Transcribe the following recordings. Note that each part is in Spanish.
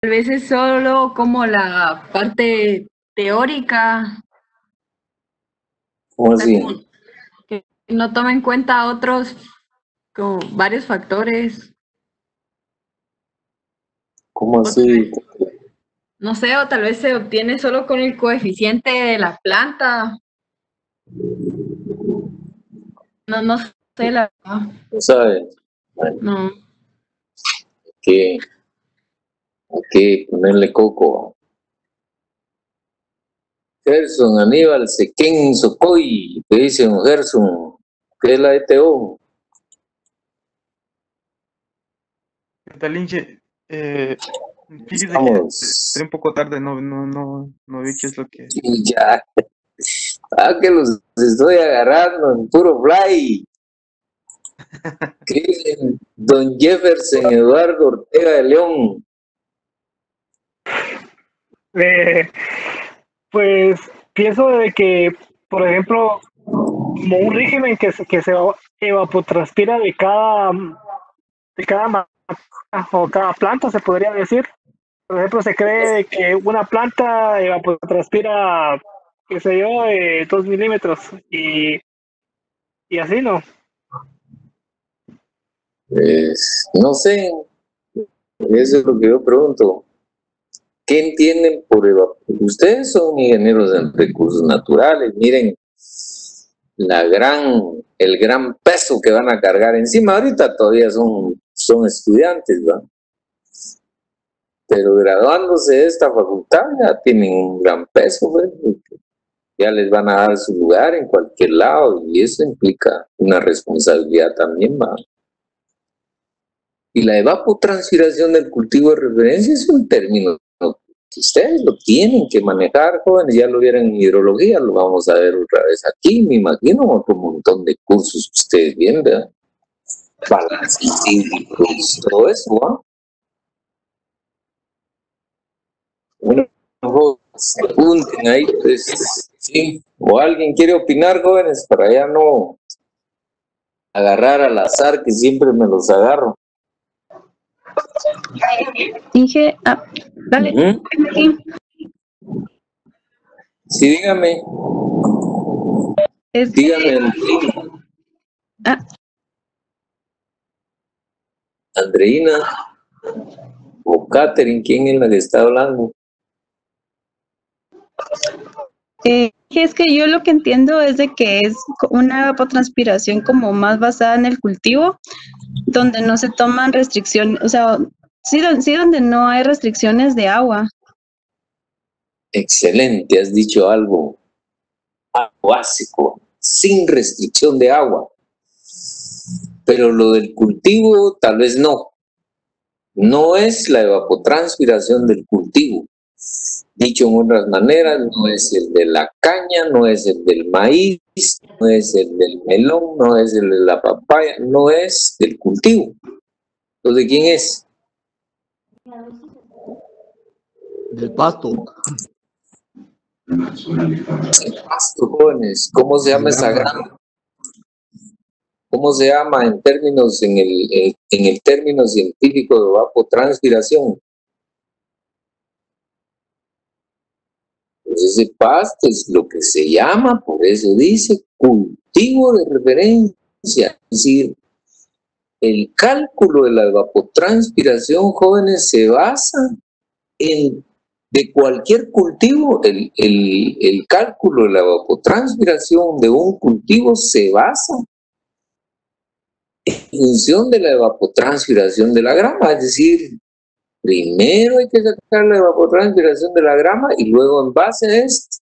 vez es solo como la parte teórica, ¿Cómo así? que no toma en cuenta otros, como varios factores. ¿Cómo O tal así? vez, no sé, o tal vez se obtiene solo con el coeficiente de la planta. No, no sé la verdad. ¿No sabes? Bueno, No. que hay que ponerle coco. Gerson, Aníbal, Sequén, Socoy, te dice un Gerson, ¿qué es la ETO? ¿Qué tal, Inge? Fíjese que entré Estamos, un poco tarde, no vi qué es lo que... y ya, que los estoy agarrando en puro fly. Cristian, Don Jefferson Eduardo Ortega de León. Eh, pues pienso de que, por ejemplo, como un régimen que se evapotranspira de cada o cada planta, se podría decir. Por ejemplo, se cree que una planta evapotranspira, qué sé yo, 2 milímetros y así, ¿no? Pues, no sé, eso es lo que yo pregunto. ¿Qué entienden por evaporación? Ustedes son ingenieros en recursos naturales, miren el gran peso que van a cargar encima. Ahorita todavía son estudiantes, ¿va? Pero graduándose de esta facultad ya tienen un gran peso, ¿ves? Ya les van a dar su lugar en cualquier lado y eso implica una responsabilidad también, ¿va? Y la evapotranspiración del cultivo de referencia es un término que ustedes lo tienen que manejar, jóvenes, ya lo vieron en hidrología, lo vamos a ver otra vez aquí, me imagino, otro montón de cursos que ustedes vienen, ¿verdad? Balances hídricos, todo eso, ¿va? Bueno, jóvenes, apunten ahí, pues, sí, o alguien quiere opinar, jóvenes, para ya no agarrar al azar, que siempre me los agarro. Inge, dale. Ujú. Sí, dígame. Es Dígame, Andreina o Catherine, ¿quién es la que está hablando? es que yo lo que entiendo es de que es una evapotranspiración como más basada en el cultivo, donde no se toman restricciones, o sea, sí donde no hay restricciones de agua. Excelente, has dicho algo básico, sin restricción de agua. Pero lo del cultivo tal vez no. No es la evapotranspiración del cultivo. Dicho en otras maneras, no es el de la caña, no es el del maíz, no es el del melón, no es el de la papaya, no es del cultivo. ¿Entonces de quién es? Del pasto. Pasto, jóvenes. ¿Cómo se llama esa grama? ¿Cómo se llama en términos, en el término científico de evapotranspiración? Pues ese pasto es lo que se llama, por eso dice cultivo de referencia. Es decir, el cálculo de la evapotranspiración, jóvenes, se basa en, de cualquier cultivo, el cálculo de la evapotranspiración de un cultivo se basa en función de la evapotranspiración de la grama, es decir, primero hay que sacar la evapotranspiración de la grama y luego en base a esto,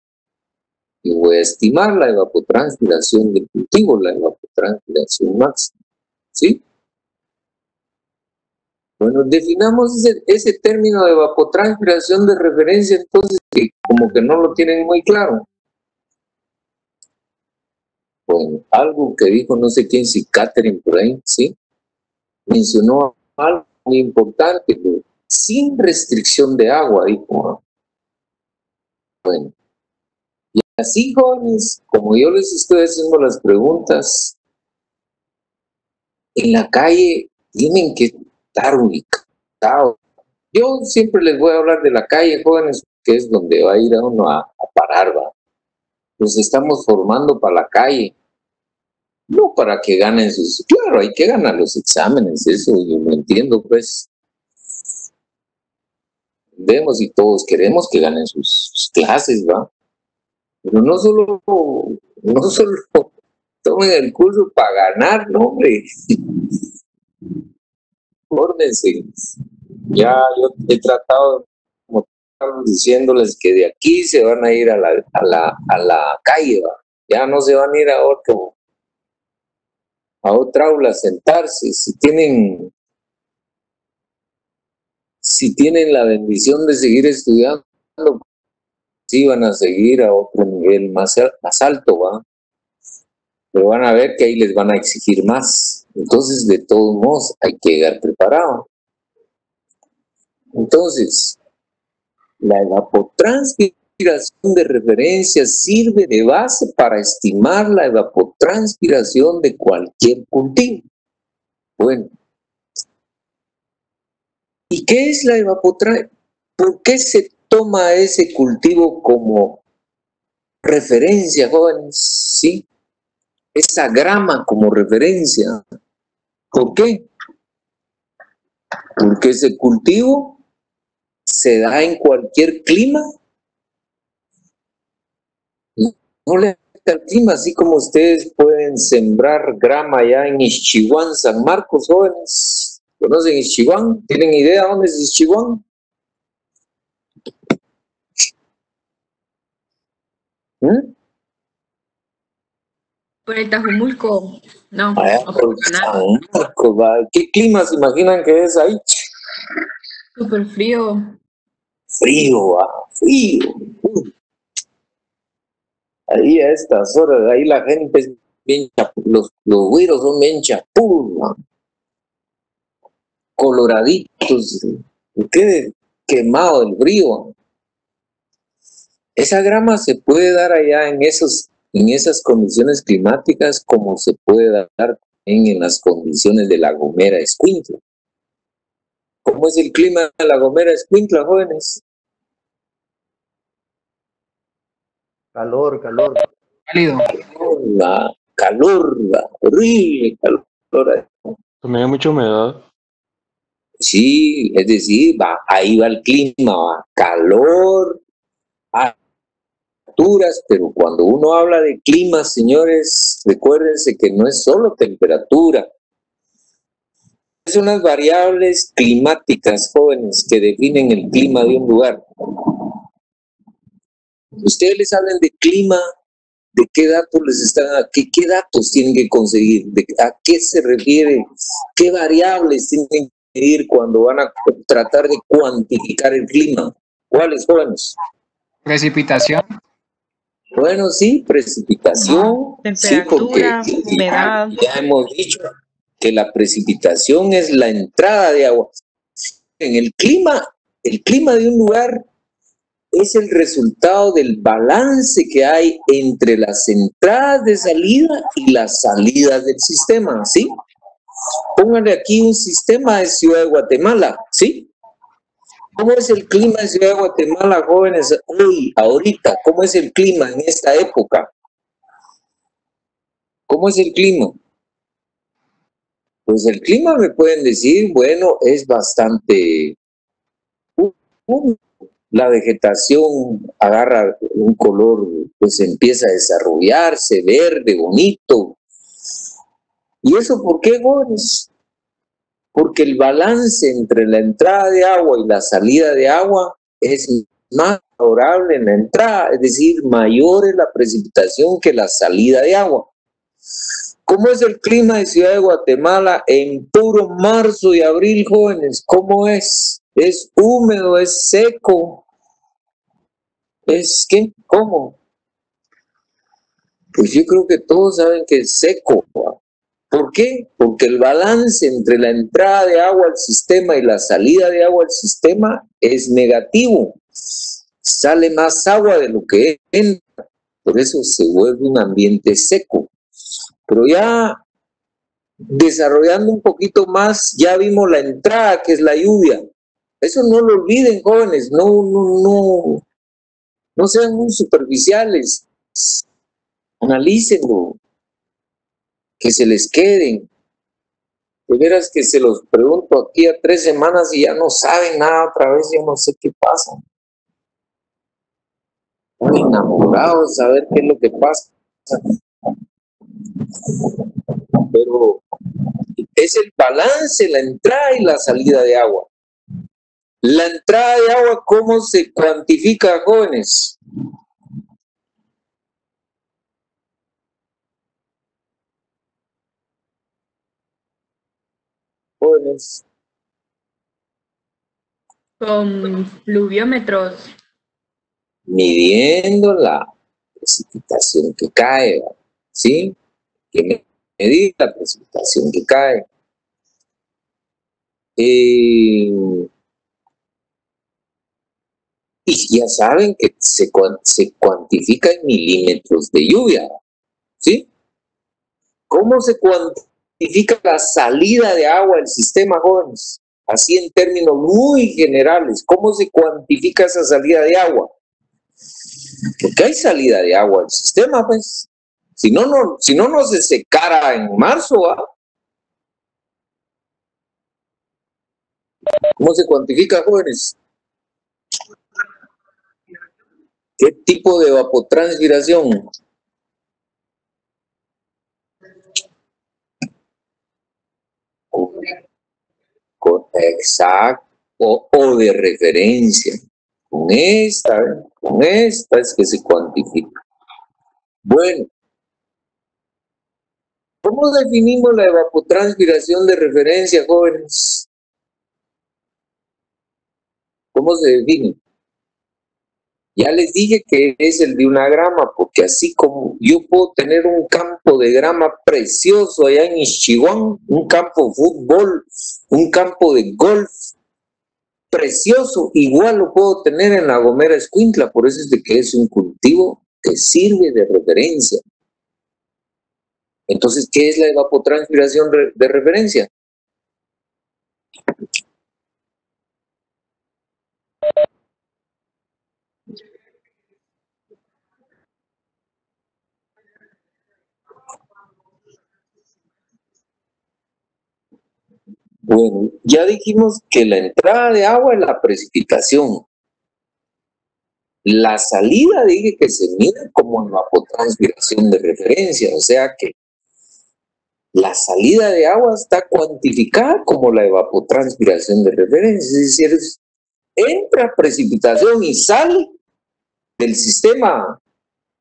y voy a estimar la evapotranspiración del cultivo, la evapotranspiración máxima, ¿sí? Bueno, definamos ese término de evapotranspiración de referencia, entonces, que como que no lo tienen muy claro. Bueno, algo que dijo no sé quién, si Catherine por ahí, ¿sí? Mencionó algo muy importante, sin restricción de agua, dijo, ¿no? Bueno, y así, jóvenes, como yo les estoy haciendo las preguntas, en la calle tienen que estar ubicados, Yo siempre les voy a hablar de la calle, jóvenes, que es donde va a ir a uno a parar, ¿va? Nos estamos formando para la calle, no para que ganen sus... Claro, hay que ganar los exámenes, eso yo lo entiendo, pues. Vemos y todos queremos que ganen sus clases, ¿va? Pero no solo tomen el curso para ganar, no, hombre. Fórmense. Ya yo he tratado, como estamos diciéndoles, que de aquí se van a ir a la calle, ¿va? Ya no se van a ir a otra aula a sentarse. Si tienen la bendición de seguir estudiando, sí van a seguir a otro nivel más alto, ¿va? Pero van a ver que ahí les van a exigir más. Entonces, de todos modos, hay que llegar preparado. Entonces, la evapotranspiración de referencia sirve de base para estimar la evapotranspiración de cualquier cultivo. Bueno, ¿y qué es la evapotranspiración? ¿Por qué se toma ese cultivo como referencia, jóvenes? ¿Sí? Esa grama como referencia. ¿Por qué? Porque ese cultivo se da en cualquier clima. No le afecta el clima, así como ustedes pueden sembrar grama allá en Ixchihuán, San Marcos, jóvenes. ¿Conocen Ixchihuán? ¿Tienen idea dónde es Ixchihuán? Por el Tajumulco, no. Allá por San Marcos, ¿va? ¿Qué clima se imaginan que es ahí? Súper frío. Frío, ¿va? Frío. Ahí a estas horas, ahí la gente es bien los güiros son bien chapul, ¿va? Coloraditos, qué quemado del frío. Esa grama se puede dar allá en esas condiciones climáticas, como se puede dar también en las condiciones de La Gomera, Escuintla. ¿Cómo es el clima de La Gomera, Escuintla, jóvenes? Calor. Cálido. Calor, horrible calor. También hay mucha humedad. Sí, es decir, ahí va el clima, va calor, alturas, pero cuando uno habla de clima, señores, recuérdense que no es solo temperatura. Son unas variables climáticas, jóvenes, que definen el clima de un lugar. Ustedes les hablan de clima, ¿de qué datos qué datos tienen que conseguir? ¿A qué se refiere? ¿Qué variables tienen que medir cuando van a tratar de cuantificar el clima? ¿Cuáles, jóvenes? Precipitación. Bueno, sí, precipitación. Temperatura, sí, porque humedad. ya hemos dicho que la precipitación es la entrada de agua. En el clima de un lugar es el resultado del balance que hay entre las entradas de salida y las salidas del sistema, ¿sí? Pónganle aquí un sistema de Ciudad de Guatemala, ¿sí? ¿Cómo es el clima de Ciudad de Guatemala, jóvenes, hoy, ahorita? ¿Cómo es el clima en esta época? ¿Cómo es el clima? Pues el clima me pueden decir, bueno, es bastante húmedo. La vegetación agarra un color, pues empieza a desarrollarse, verde, bonito. ¿Y eso por qué, jóvenes? Porque el balance entre la entrada de agua y la salida de agua es más favorable en la entrada, es decir, mayor es la precipitación que la salida de agua. ¿Cómo es el clima de Ciudad de Guatemala en puro marzo y abril, jóvenes? ¿Cómo es? ¿Es húmedo? ¿Es seco? ¿Es qué? ¿Cómo? Pues yo creo que todos saben que es seco. ¿Por qué? Porque el balance entre la entrada de agua al sistema y la salida de agua al sistema es negativo. Sale más agua de lo que entra. Por eso se vuelve un ambiente seco. Pero ya desarrollando un poquito más, ya vimos la entrada, que es la lluvia. Eso no lo olviden, jóvenes, no sean muy superficiales, analícenlo, que se les queden. De veras que se los pregunto aquí a 3 semanas y ya no saben nada otra vez, yo no sé qué pasa. Están enamorados de saber qué es lo que pasa. Pero es el balance, la entrada y la salida de agua. La entrada de agua, ¿cómo se cuantifica, jóvenes? Jóvenes, Con pluviómetros. midiendo la precipitación que cae, ¿sí? Que medir la precipitación que cae. Y ya saben que se cuantifica en milímetros de lluvia, ¿sí? ¿Cómo se cuantifica la salida de agua del sistema, jóvenes? Así en términos muy generales, ¿cómo se cuantifica esa salida de agua? Porque hay salida de agua del sistema, pues. Si no se secara en marzo, ¿ah? ¿Cómo se cuantifica, jóvenes? ¿Qué tipo de evapotranspiración? Exacto, o de referencia. Con esta es que se cuantifica. Bueno, ¿cómo definimos la evapotranspiración de referencia, jóvenes? ¿Cómo se define? Ya les dije que es el de una grama, porque así como yo puedo tener un campo de grama precioso allá en Ixchihuán, un campo de fútbol, un campo de golf precioso, igual lo puedo tener en La Gomera Escuintla, por eso es de que es un cultivo que sirve de referencia. Entonces, ¿qué es la evapotranspiración de referencia? Bueno, ya dijimos que la entrada de agua es la precipitación. La salida dije que se mide como evapotranspiración de referencia, o sea que la salida de agua está cuantificada como la evapotranspiración de referencia, es decir, entra precipitación y sale del sistema.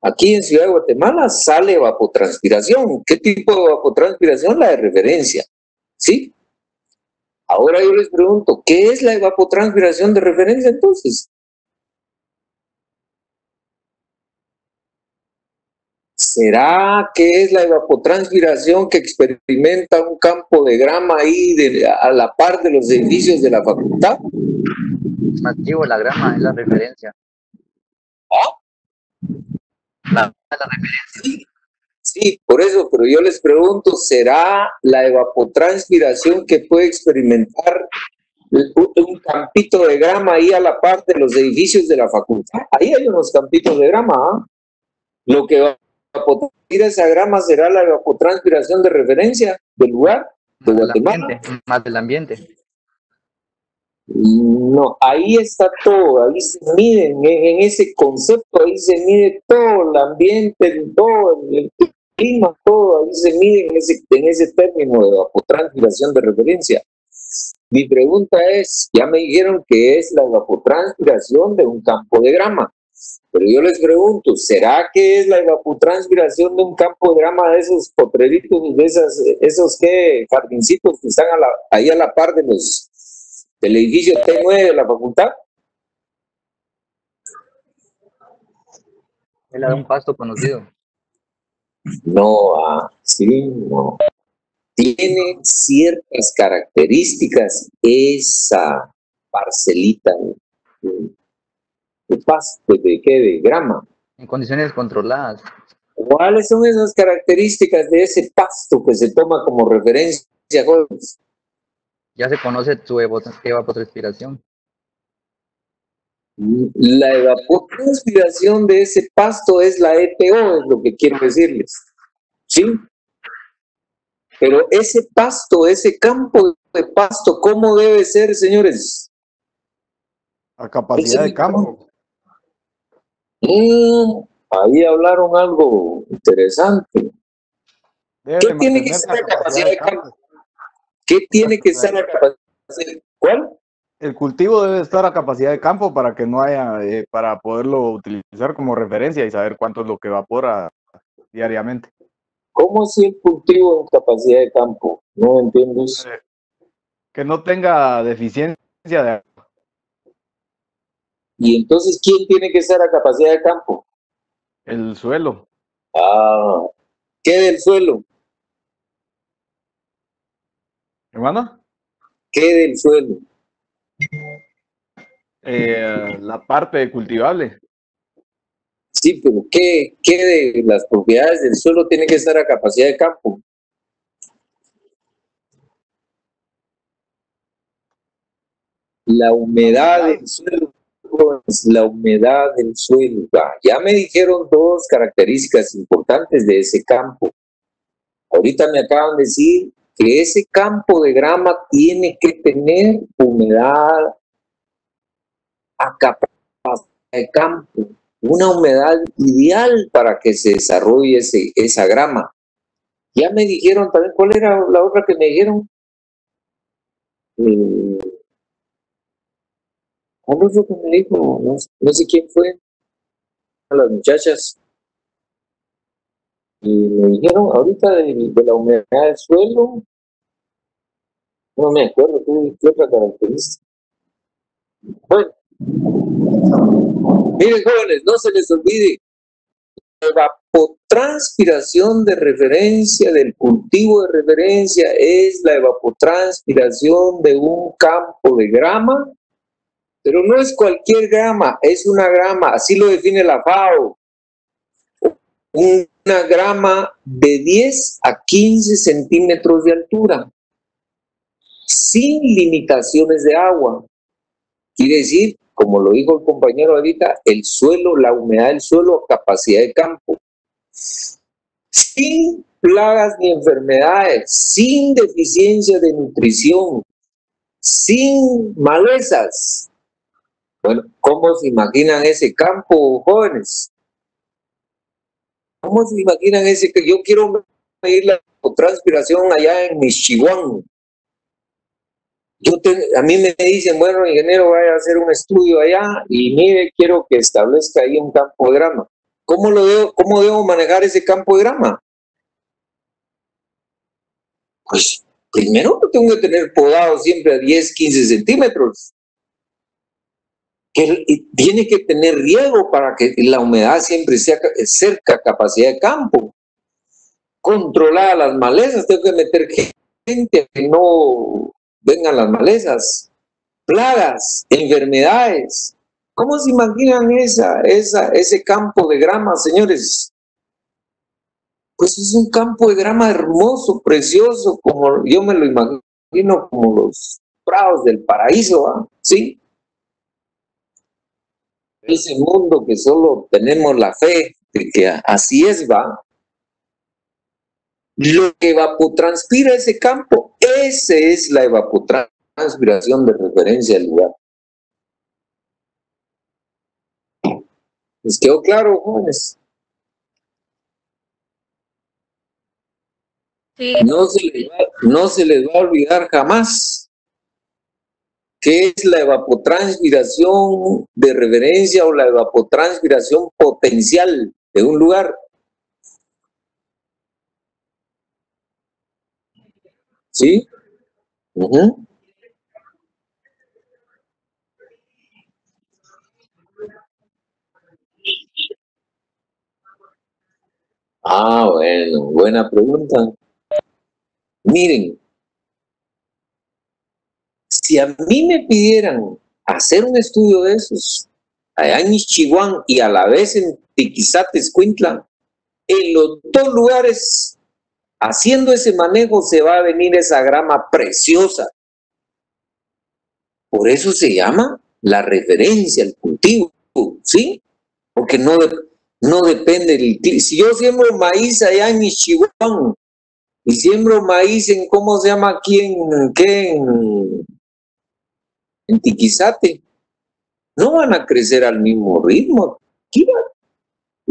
Aquí en Ciudad de Guatemala sale evapotranspiración. ¿Qué tipo de evapotranspiración? La de referencia, ¿sí? Ahora yo les pregunto, ¿qué es la evapotranspiración de referencia entonces? ¿Será que es la evapotranspiración que experimenta un campo de grama ahí a la par de los edificios de la facultad? Nativo, la grama es la referencia. La referencia. Sí, por eso, pero yo les pregunto, ¿será la evapotranspiración que puede experimentar un campito de grama ahí a la par de los edificios de la facultad? Ahí hay unos campitos de grama, ¿ah? Lo que va a evapotranspirar esa grama será la evapotranspiración de referencia del lugar de Guatemala. Más del ambiente. No, ahí está todo, ahí se mide, en ese concepto, ahí se mide todo el ambiente, todo el clima, todo, ahí se mide en ese término de evapotranspiración de referencia. Mi pregunta es, ya me dijeron que es la evapotranspiración de un campo de grama, pero yo les pregunto, ¿será que es la evapotranspiración de un campo de grama de esos potreritos, de esos jardincitos que están ahí a la par del edificio T9 de la facultad? Es la de un pasto conocido. No, sí, no. Tiene ciertas características esa parcelita de pasto, de grama. En condiciones controladas. ¿Cuáles son esas características de ese pasto que se toma como referencia, jóvenes? Ya se conoce su evapotranspiración. La evapotranspiración de ese pasto es la EPO, es lo que quiero decirles. ¿Sí? Pero ese pasto, ese campo de pasto, ¿cómo debe ser, señores? A capacidad de campo. Ahí hablaron algo interesante. Debe ¿Qué tiene que mantenerse ser a la capacidad de campo? ¿Qué tiene que ser la capacidad? ¿Cuál? El cultivo debe estar a capacidad de campo para que no haya, para poderlo utilizar como referencia y saber cuánto es lo que evapora diariamente. ¿Cómo si el cultivo en capacidad de campo? No entiendo eso. Que no tenga deficiencia de agua. Y entonces, ¿quién tiene que ser a capacidad de campo? El suelo. Ah, ¿qué del suelo? ¿Hermano? ¿Qué del suelo? La parte cultivable. Sí, pero ¿qué de las propiedades del suelo tiene que estar a capacidad de campo? La humedad del suelo. La humedad del suelo. Ya me dijeron dos características importantes de ese campo. Ahorita me acaban de decir que ese campo de grama tiene que tener humedad a capacidad de campo, una humedad ideal para que se desarrolle esa grama. Ya me dijeron también, ¿cuál era la otra que me dijeron? ¿Cuál es lo que me dijo? No sé quién fue. A las muchachas. Y me dijeron ahorita de la humedad del suelo. No me acuerdo qué otra característica. Bueno, miren jóvenes, no se les olvide, la evapotranspiración de referencia, del cultivo de referencia, es la evapotranspiración de un campo de grama, pero no es cualquier grama, es una grama, así lo define la FAO, una grama de 10 a 15 centímetros de altura, sin limitaciones de agua. Quiere decir, como lo dijo el compañero ahorita, el suelo, la humedad del suelo, capacidad de campo. Sin plagas ni enfermedades, sin deficiencia de nutrición, sin malezas. Bueno, ¿cómo se imaginan ese campo, jóvenes? ¿Cómo se imaginan ese que yo quiero medir la transpiración allá en Michihuahua? A mí me dicen, bueno, ingeniero, vaya a hacer un estudio allá y mire, quiero que establezca ahí un campo de grama. ¿Cómo debo manejar ese campo de grama? Pues primero lo tengo que tener podado siempre a 10, 15 centímetros. Tiene que tener riego para que la humedad siempre sea cerca a capacidad de campo. Controlar las malezas, tengo que meter gente que no vengan las malezas, plagas, enfermedades. ¿Cómo se imaginan ese campo de grama, señores? Pues es un campo de grama hermoso, precioso, como yo me lo imagino, como los prados del paraíso, ¿sí? Ese mundo que solo tenemos la fe de que así es, ¿va? Lo que evapotranspira ese campo, esa es la evapotranspiración de referencia al lugar. ¿Les quedó claro, jóvenes? Sí. No se les va a olvidar jamás qué es la evapotranspiración de referencia o la evapotranspiración potencial de un lugar. ¿Sí? Bueno, buena pregunta. Miren, si a mí me pidieran hacer un estudio de esos, allá en Michihuahua y a la vez en Tiquizate, Escuintla, en los dos lugares, haciendo ese manejo, se va a venir esa grama preciosa. Por eso se llama la referencia, el cultivo, ¿sí? Porque no depende del clima. Si yo siembro maíz allá en Ichihuán y siembro maíz en, ¿cómo se llama aquí? En Tiquizate, no van a crecer al mismo ritmo.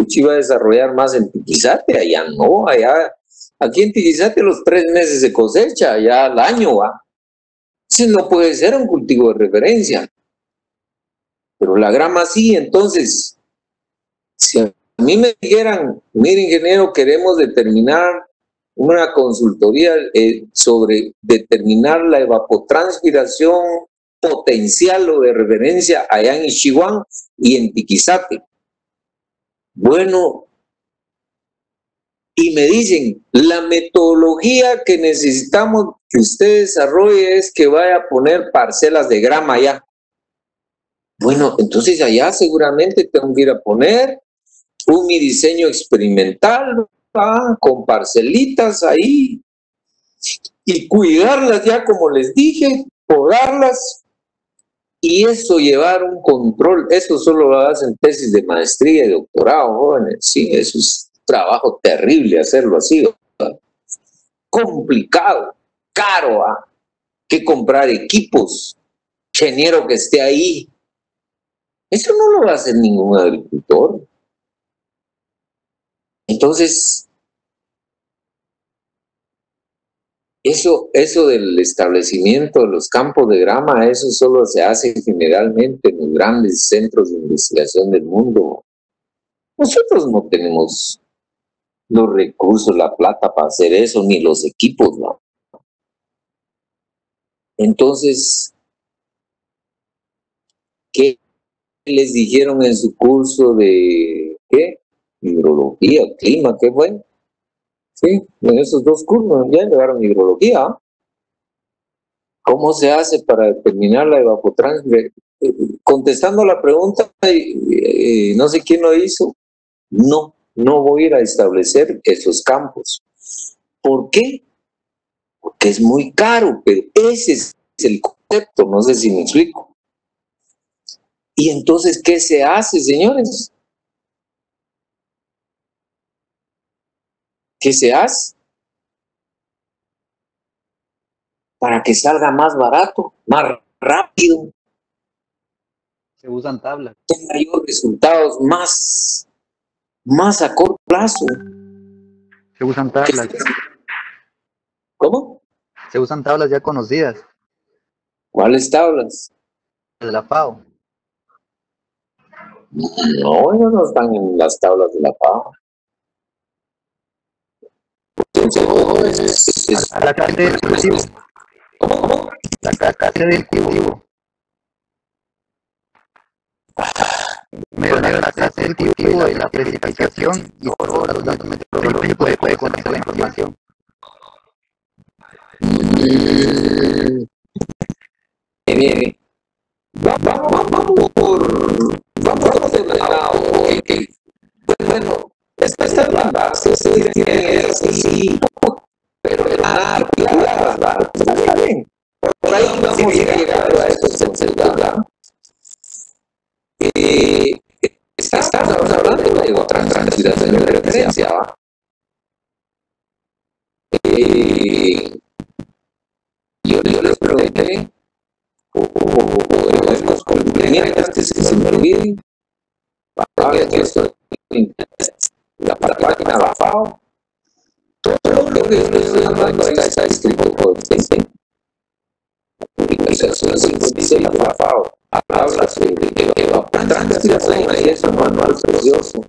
Aquí va a desarrollar más en Tiquizate, allá no, allá, aquí en Tiquizate los 3 meses se cosecha, allá al año va. Entonces no puede ser un cultivo de referencia. Pero la grama sí. Entonces, si a mí me dijeran, mire ingeniero, queremos determinar una consultoría sobre determinar la evapotranspiración potencial o de referencia allá en Ichihuán y en Tiquizate. Bueno, y me dicen, la metodología que necesitamos que usted desarrolle es que vaya a poner parcelas de grama allá. Bueno, entonces allá seguramente tengo que ir a poner mi diseño experimental, con parcelitas ahí, y cuidarlas ya como les dije, podarlas, y eso llevar un control. Eso solo lo hacen tesis de maestría y doctorado, jóvenes. Sí, eso es trabajo terrible hacerlo así, ¿verdad? Complicado, caro, que comprar equipos, ingeniero que esté ahí. Eso no lo va a hacer ningún agricultor. Entonces, eso del establecimiento de los campos de grama, eso solo se hace generalmente en los grandes centros de investigación del mundo. Nosotros no tenemos los recursos, la plata para hacer eso, ni los equipos, ¿no? Entonces, ¿qué les dijeron en su curso de qué? Hidrología, clima, ¿qué fue? Sí, en esos 2 cursos ya llevaron hidrología. ¿Cómo se hace para determinar la evapotranspiración? Contestando la pregunta, no sé quién lo hizo. No voy a ir a establecer esos campos. ¿Por qué? Porque es muy caro, pero ese es el concepto, no sé si me explico. Y entonces, ¿qué se hace, señores? ¿Qué se hace? Para que salga más barato, más rápido. Se usan tablas. Tenga yo resultados más a corto plazo. Se usan tablas. ¿Cómo? Se usan tablas ya conocidas. ¿Cuáles tablas? De la FAO. No, ellos no están en las tablas de la FAO. La clase del cultivo. ¿Cómo? La clase del cultivo. Mejorar la clase del cultivo y la precipitación y por los datos meteorológicos puede conocer la información. Bien. Vamos por ordenado. Bueno, esta es la base, sí, pero claro, está bien. Por ahí vamos a llegar a eso, ¿verdad? Estamos hablando de otra transpiración de referencia, ¿va? Yo les pregunté, podemos complementar antes que se me olvide. La página de la FAO, todo lo que estoy hablando está escrito por el publicación 56 de la FAO. Habla sobre evapotranspiración y es un manual precioso.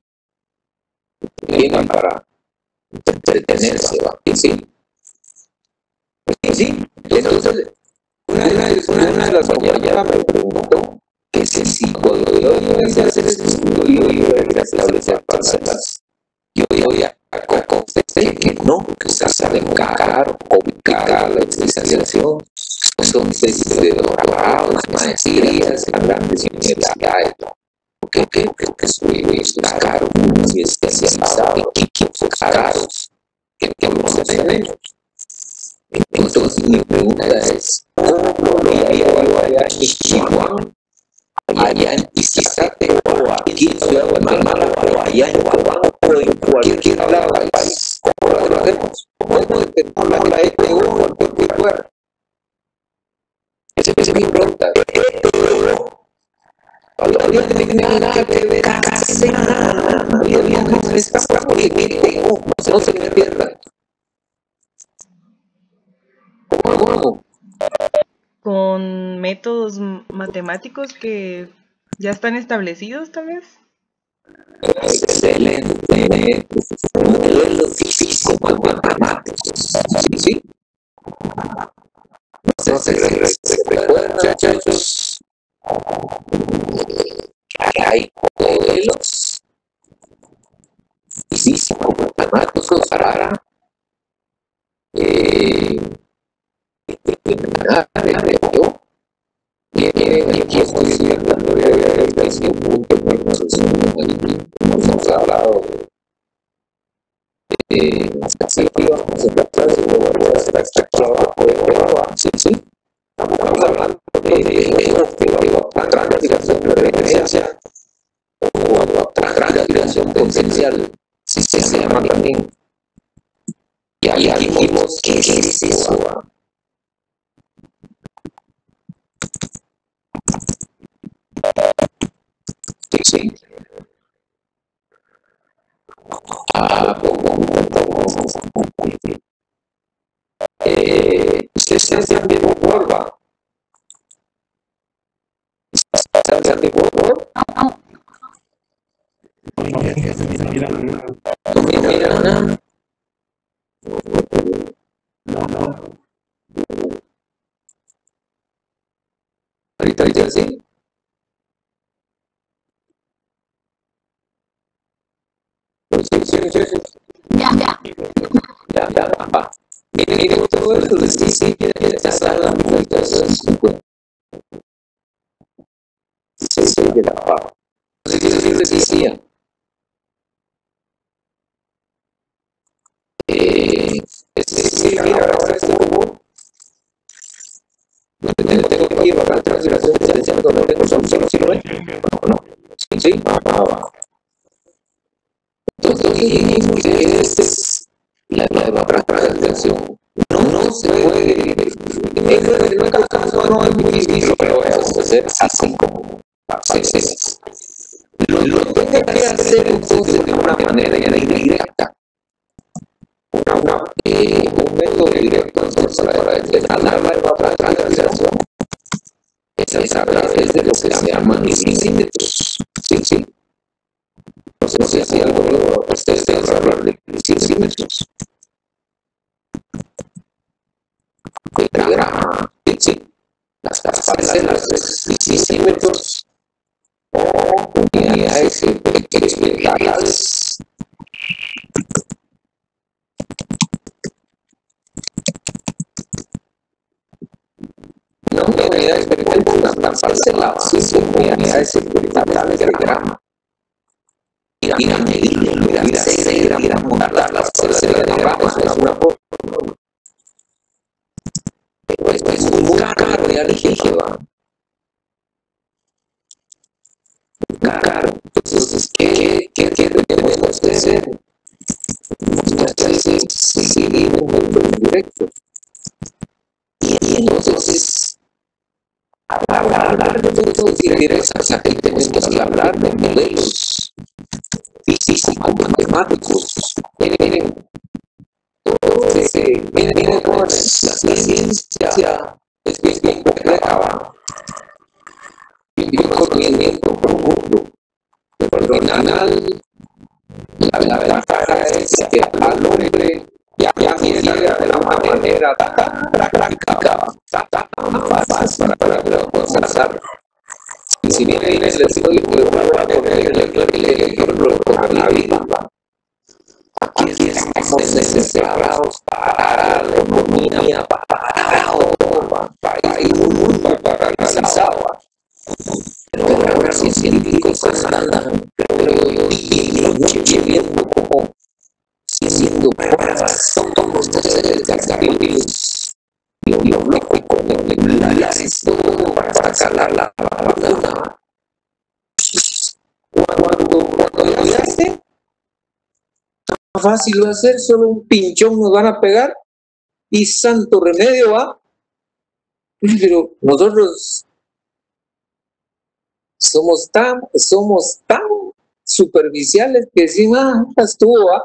Vienen para entretenerse, ¿va? Sí. Entonces, una de las compañeras me preguntó que si cuando yo iba a hacer este estudio yo iba a establecer parcelas. Yo ya contesté que no, porque usted sabe muy caro, complicada la especialización. Son tesis de doctorados, maestrías en grandes universidades. Porque es muy caro, muy especializado, equipos caros que no tenemos. Entonces mi pregunta es, ¿cómo podría yo allá en Ichihuán allá en Tizizate o aquí en Ciudad de Guatemala o allá en Cobán o en cualquier lado del país. ¿Cómo lo hacemos? ¿Cómo detectamos la ETO o cualquier lugar? Esa es mi pregunta. ETO. Todavía no tiene nada que ver, casi nada. Todavía no está porque ETO no se me pierda. ¿Cómo? Con métodos matemáticos que ya están establecidos, tal vez. Excelente. Modelo físico matemáticos. Sí. No sé si recuerdan, muchachos, que hay modelos físico matemáticos para determinar el medio. Bien, aquí estoy viendo el punto que hemos hablado de las perspectivas, vamos a tratar de hasta aquí abajo, sí. Estamos hablando de transpiración de referencia o transpiración potencial, si se llama también. Ya dijimos qué es eso. Sí. Usted se siente por forma. ¿Se siente por forma? No mira nada. Ahorita sí. Ya, va. Mire, todo esto sí, esta sala, sí, de la paz. Así que yo les decía, mira, ahora este robot, no tengo que llevar la translación potencial, no tengo solo, ¿sí lo ven? No. Sí, va. Entonces, dijimos que esta es la nueva translación. No se puede, en el caso no es muy difícil, pero vamos a hacer así como accesos. Lo tengo que hacer entonces de una manera indirecta. Un método directo entonces para entrenar la nueva translación. Esa es a través de lo que se llaman milímetros. Sí. No sé si algo de ustedes hablar de milímetros. El diagrama, sí. Las parcelas de milímetros o unidades experimentales. No unidades experimentales, la parcela son unidades experimentales del grama. Ir a medirlo, ir a hacer, ir a montar las parcelas de grama, es una forma. Pues muy caro, ya dije, va. Caro. Entonces, ¿qué tenemos que hacer? Tenemos que hacer seguir un método directo. Y entonces, hablar de métodos directos, o sea, que tenemos que hablar de modelos físicos, matemáticos. Miren, la ciencia es bien compleja, bien profundo, pero al final la ventaja es que al hombre ya llega de la manera tan práctica, tan fácil para procesar. Si bien les estoy poner el ejemplo con la vida, aquí estamos encerrados para la economía, para todo, país, un mundo paralizado. Pero ahora los científicos andan, pero yo viendo como siendo pruebas, son los terceros desarrollos biológicos, moleculares, todo para sacar la vacuna. fácil va a ser, solo un pinchón nos van a pegar y santo remedio va. Pero nosotros somos tan superficiales que decimos, estuvo, ¿va?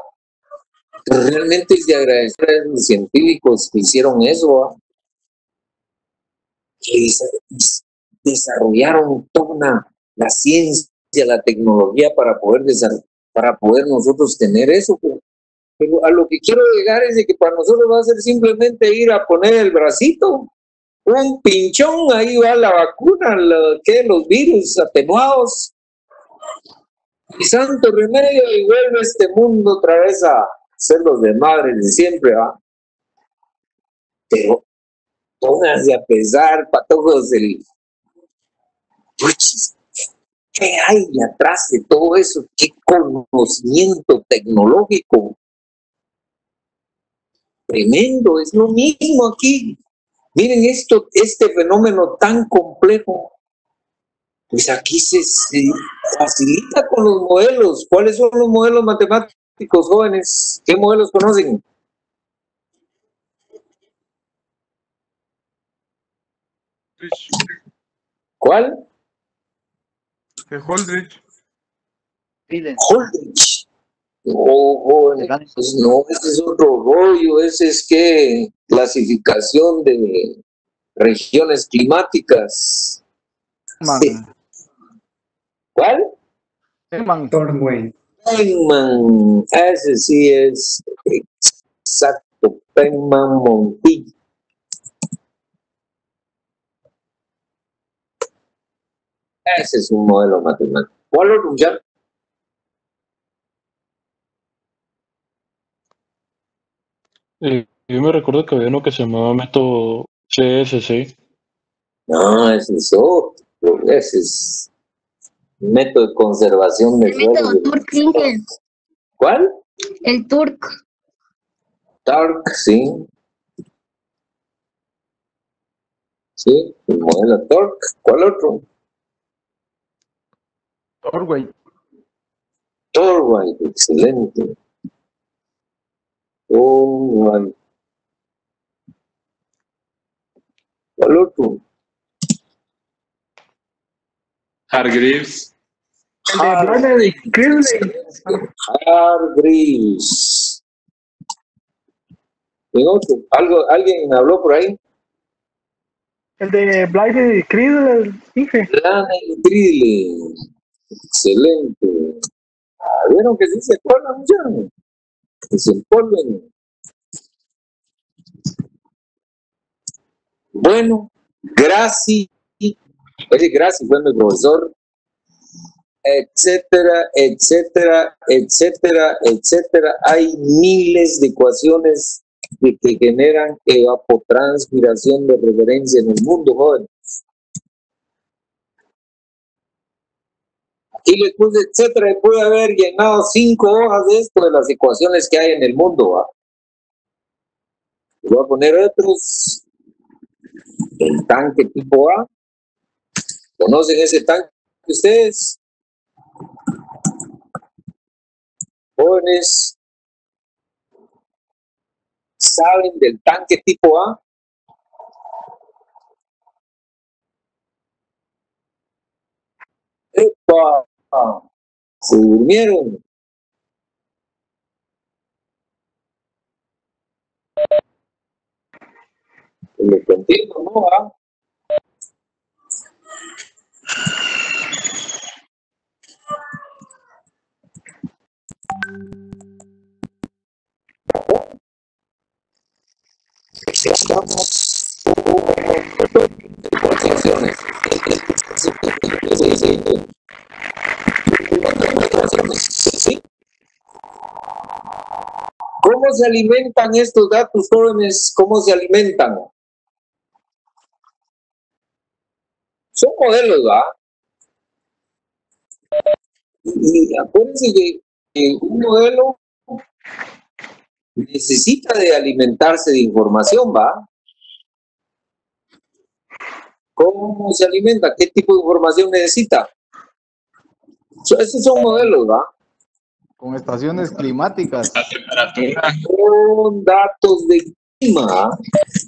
Pero realmente es de agradecer a los científicos que hicieron eso, ¿va? Que desarrollaron toda la ciencia, la tecnología para poder nosotros tener eso. Pero a lo que quiero llegar es de que para nosotros va a ser simplemente ir a poner el bracito, un pinchón, ahí va la vacuna, los virus atenuados, y santo remedio, y vuelve este mundo otra vez a ser los de madres de siempre, ¿va? Pero pónganse a pensar, patojos, ¿qué hay atrás de todo eso? ¿Qué conocimiento tecnológico? Tremendo, es lo mismo aquí. Miren este fenómeno tan complejo. Pues aquí se facilita con los modelos. ¿Cuáles son los modelos matemáticos, jóvenes? ¿Qué modelos conocen? ¿Cuál? De Holdridge. Holdridge. Jóvenes, pues no, ese es otro rollo. Ese es que clasificación de regiones climáticas. Sí. ¿Cuál? Thornway. Penman, ese sí es exacto, Penman Montilla. Ese es un modelo matemático. ¿Cuál otro, ya? Yo me recuerdo que había uno que se llamaba método CSC. No, ese es otro. Ese es método de conservación de suelos. ¿Cuál? El Turk. Turk, sí. Sí, el modelo Turk. ¿Cuál otro? Thornway, excelente. Thornway. ¿Cuál otro? Hargreaves. Hargreaves. ¿Alguien habló por ahí? El de Blythe Cridle, dije. Blythe Cridle. Excelente. ¿Vieron que sí se acuerdan ya? Que se empolven. Bueno, Grassi fue mi profesor, etcétera, etcétera, etcétera, etcétera. Hay miles de ecuaciones que generan evapotranspiración de referencia en el mundo, jóvenes. Aquí les puse etcétera y pude haber llenado 5 hojas de esto, de las ecuaciones que hay en el mundo, ¿va? Voy a poner otros. El tanque tipo A. ¿Conocen ese tanque ustedes? Jóvenes, ¿saben del tanque tipo A? ¡Epa! Se durmieron. Lo contigo, ¿no? ¿Ah? Estamos ¿sí? ¿Cómo se alimentan estos datos, jóvenes? ¿Cómo se alimentan? Son modelos, ¿va? Y acuérdense que un modelo necesita de alimentarse de información, ¿va? ¿Cómo se alimenta? ¿Qué tipo de información necesita? Esos son modelos, ¿va? Con estaciones climáticas. La temperatura. Con datos de clima.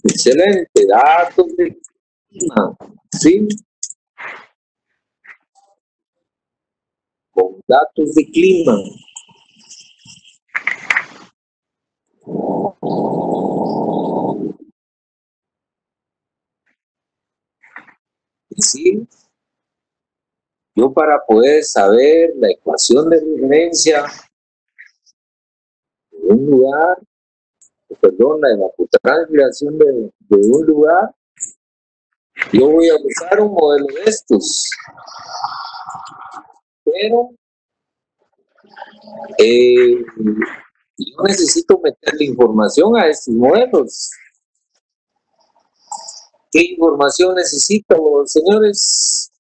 Excelente, datos de clima. ¿Sí? Con datos de clima. Es decir, yo para poder saber la ecuación de referencia de un lugar, perdón, la evapotranspiración de un lugar, yo voy a usar un modelo de estos. Pero yo necesito meterle información a estos modelos. ¿Qué información necesito, señores?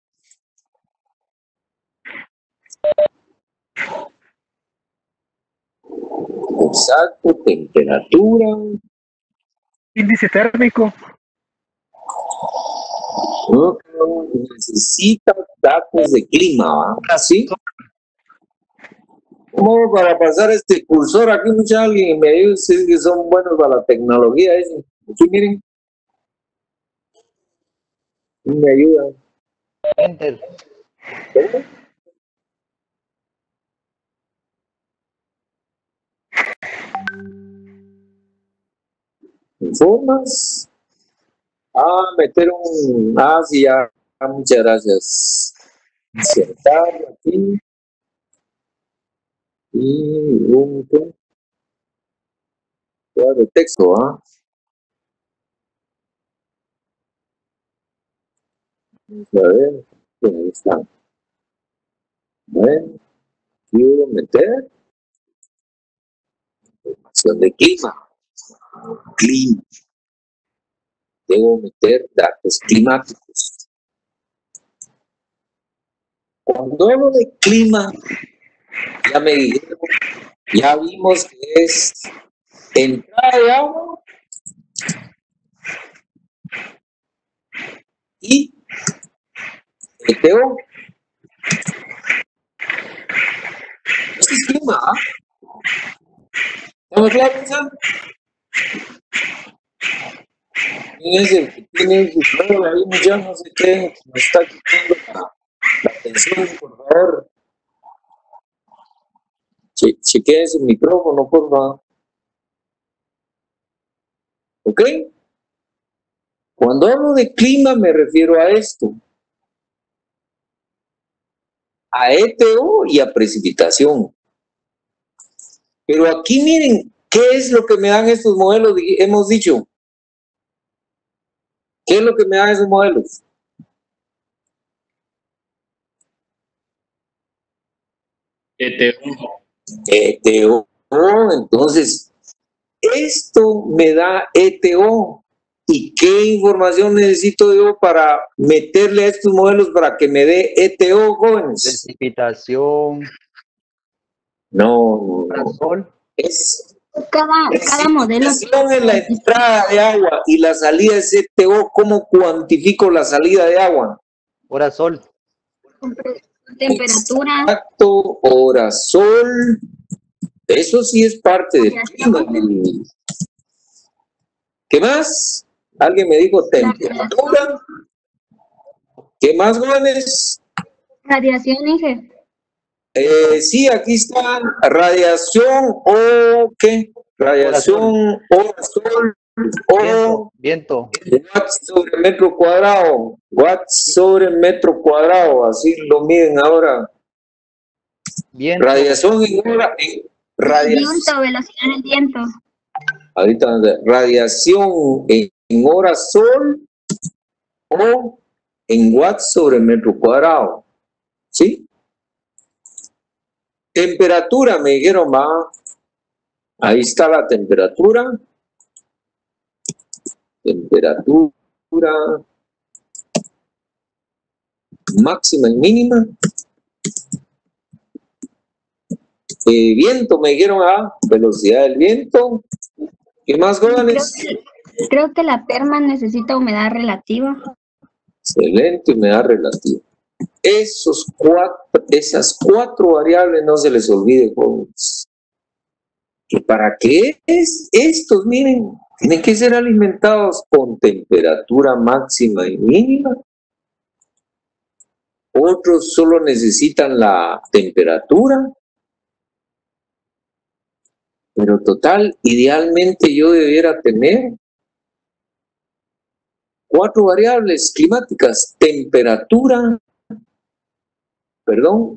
Exacto, temperatura. Índice térmico. No, necesita datos de clima, ¿sí? ¿Cómo para pasar este cursor aquí? Mucha alguien me ayuda, ustedes que son buenos para la tecnología. Aquí miren. Me ayuda. Enter. ¿Informas? Meter un... sí, ya. Muchas gracias. Insertar aquí. Y un cuadro de texto, Vamos a ver. Ahí está. Bueno, quiero meter información de clima. Clima. Debo meter datos climáticos. Cuando hablo de clima, ya me dijeron, ya vimos que es entrada de agua y meteo. Este es clima, ¿Estamos claros, Sam? ¿Quién es el que tiene su flor ahí, ya no sé qué, me está quitando la atención, por favor? Chequeen su micrófono, por favor. ¿Ok? Cuando hablo de clima me refiero a esto. A ETO y a precipitación. Pero aquí miren, ¿qué es lo que me dan estos modelos? Hemos dicho. ¿Qué es lo que me dan esos modelos? ETO. ETO. Entonces, esto me da ETO. ¿Y qué información necesito yo para meterle a estos modelos para que me dé ETO, jóvenes? Precipitación. No. Sol. Es cada modelo. Es la entrada de agua y la salida es ETO. ¿Cómo cuantifico la salida de agua? Hora sol. Temperatura. Exacto, hora sol. Eso sí es parte del clima. ¿Qué más? Alguien me dijo temperatura. ¿Qué más, jóvenes? Radiación, Inge. Sí, aquí está. Radiación o qué? Radiación, hora sol o viento. Watts sobre metro cuadrado. Watts sobre metro cuadrado. Así lo miden ahora. Viento. Radiación en hora. Viento, velocidad del viento. Ahorita, radiación en hora sol o en watts sobre metro cuadrado. ¿Sí? Temperatura, me dijeron, va. Ahí está la temperatura. Temperatura máxima y mínima. Viento, me dijeron, velocidad del viento. ¿Qué más, jóvenes? Creo que la perma necesita humedad relativa. Excelente, humedad relativa. esas cuatro variables no se les olvide, jóvenes. ¿Que para qué es estos? Miren, tienen que ser alimentados con temperatura máxima y mínima. Otros solo necesitan la temperatura. Pero total, idealmente yo debiera tener 4 variables climáticas: temperatura,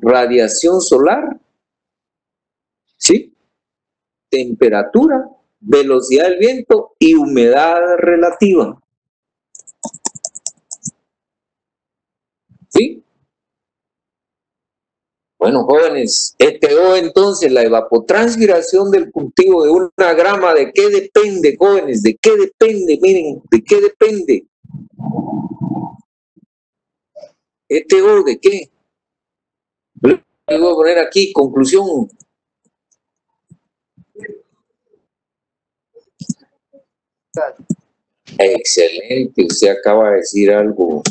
radiación solar, ¿sí? Temperatura, velocidad del viento y humedad relativa. ¿Sí? Bueno, jóvenes, ETO entonces, la evapotranspiración del cultivo de una grama, ¿de qué depende, jóvenes? ¿De qué depende? Miren, ¿de qué depende? ETO, ¿de qué? Le voy a poner aquí, conclusión. Excelente, usted acaba de decir algo.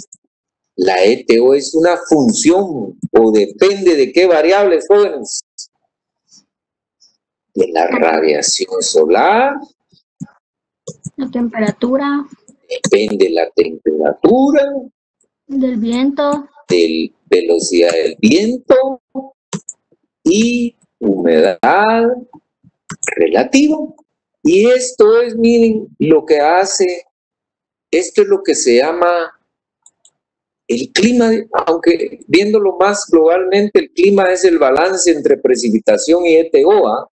La ETO es una función, o depende de qué variables, jóvenes. De la radiación solar. La temperatura. Depende de la temperatura. Del viento. De velocidad del viento. Y humedad relativa. Y esto es, miren, lo que hace, esto es lo que se llama el clima, aunque viéndolo más globalmente, el clima es el balance entre precipitación y ETO, ¿ah?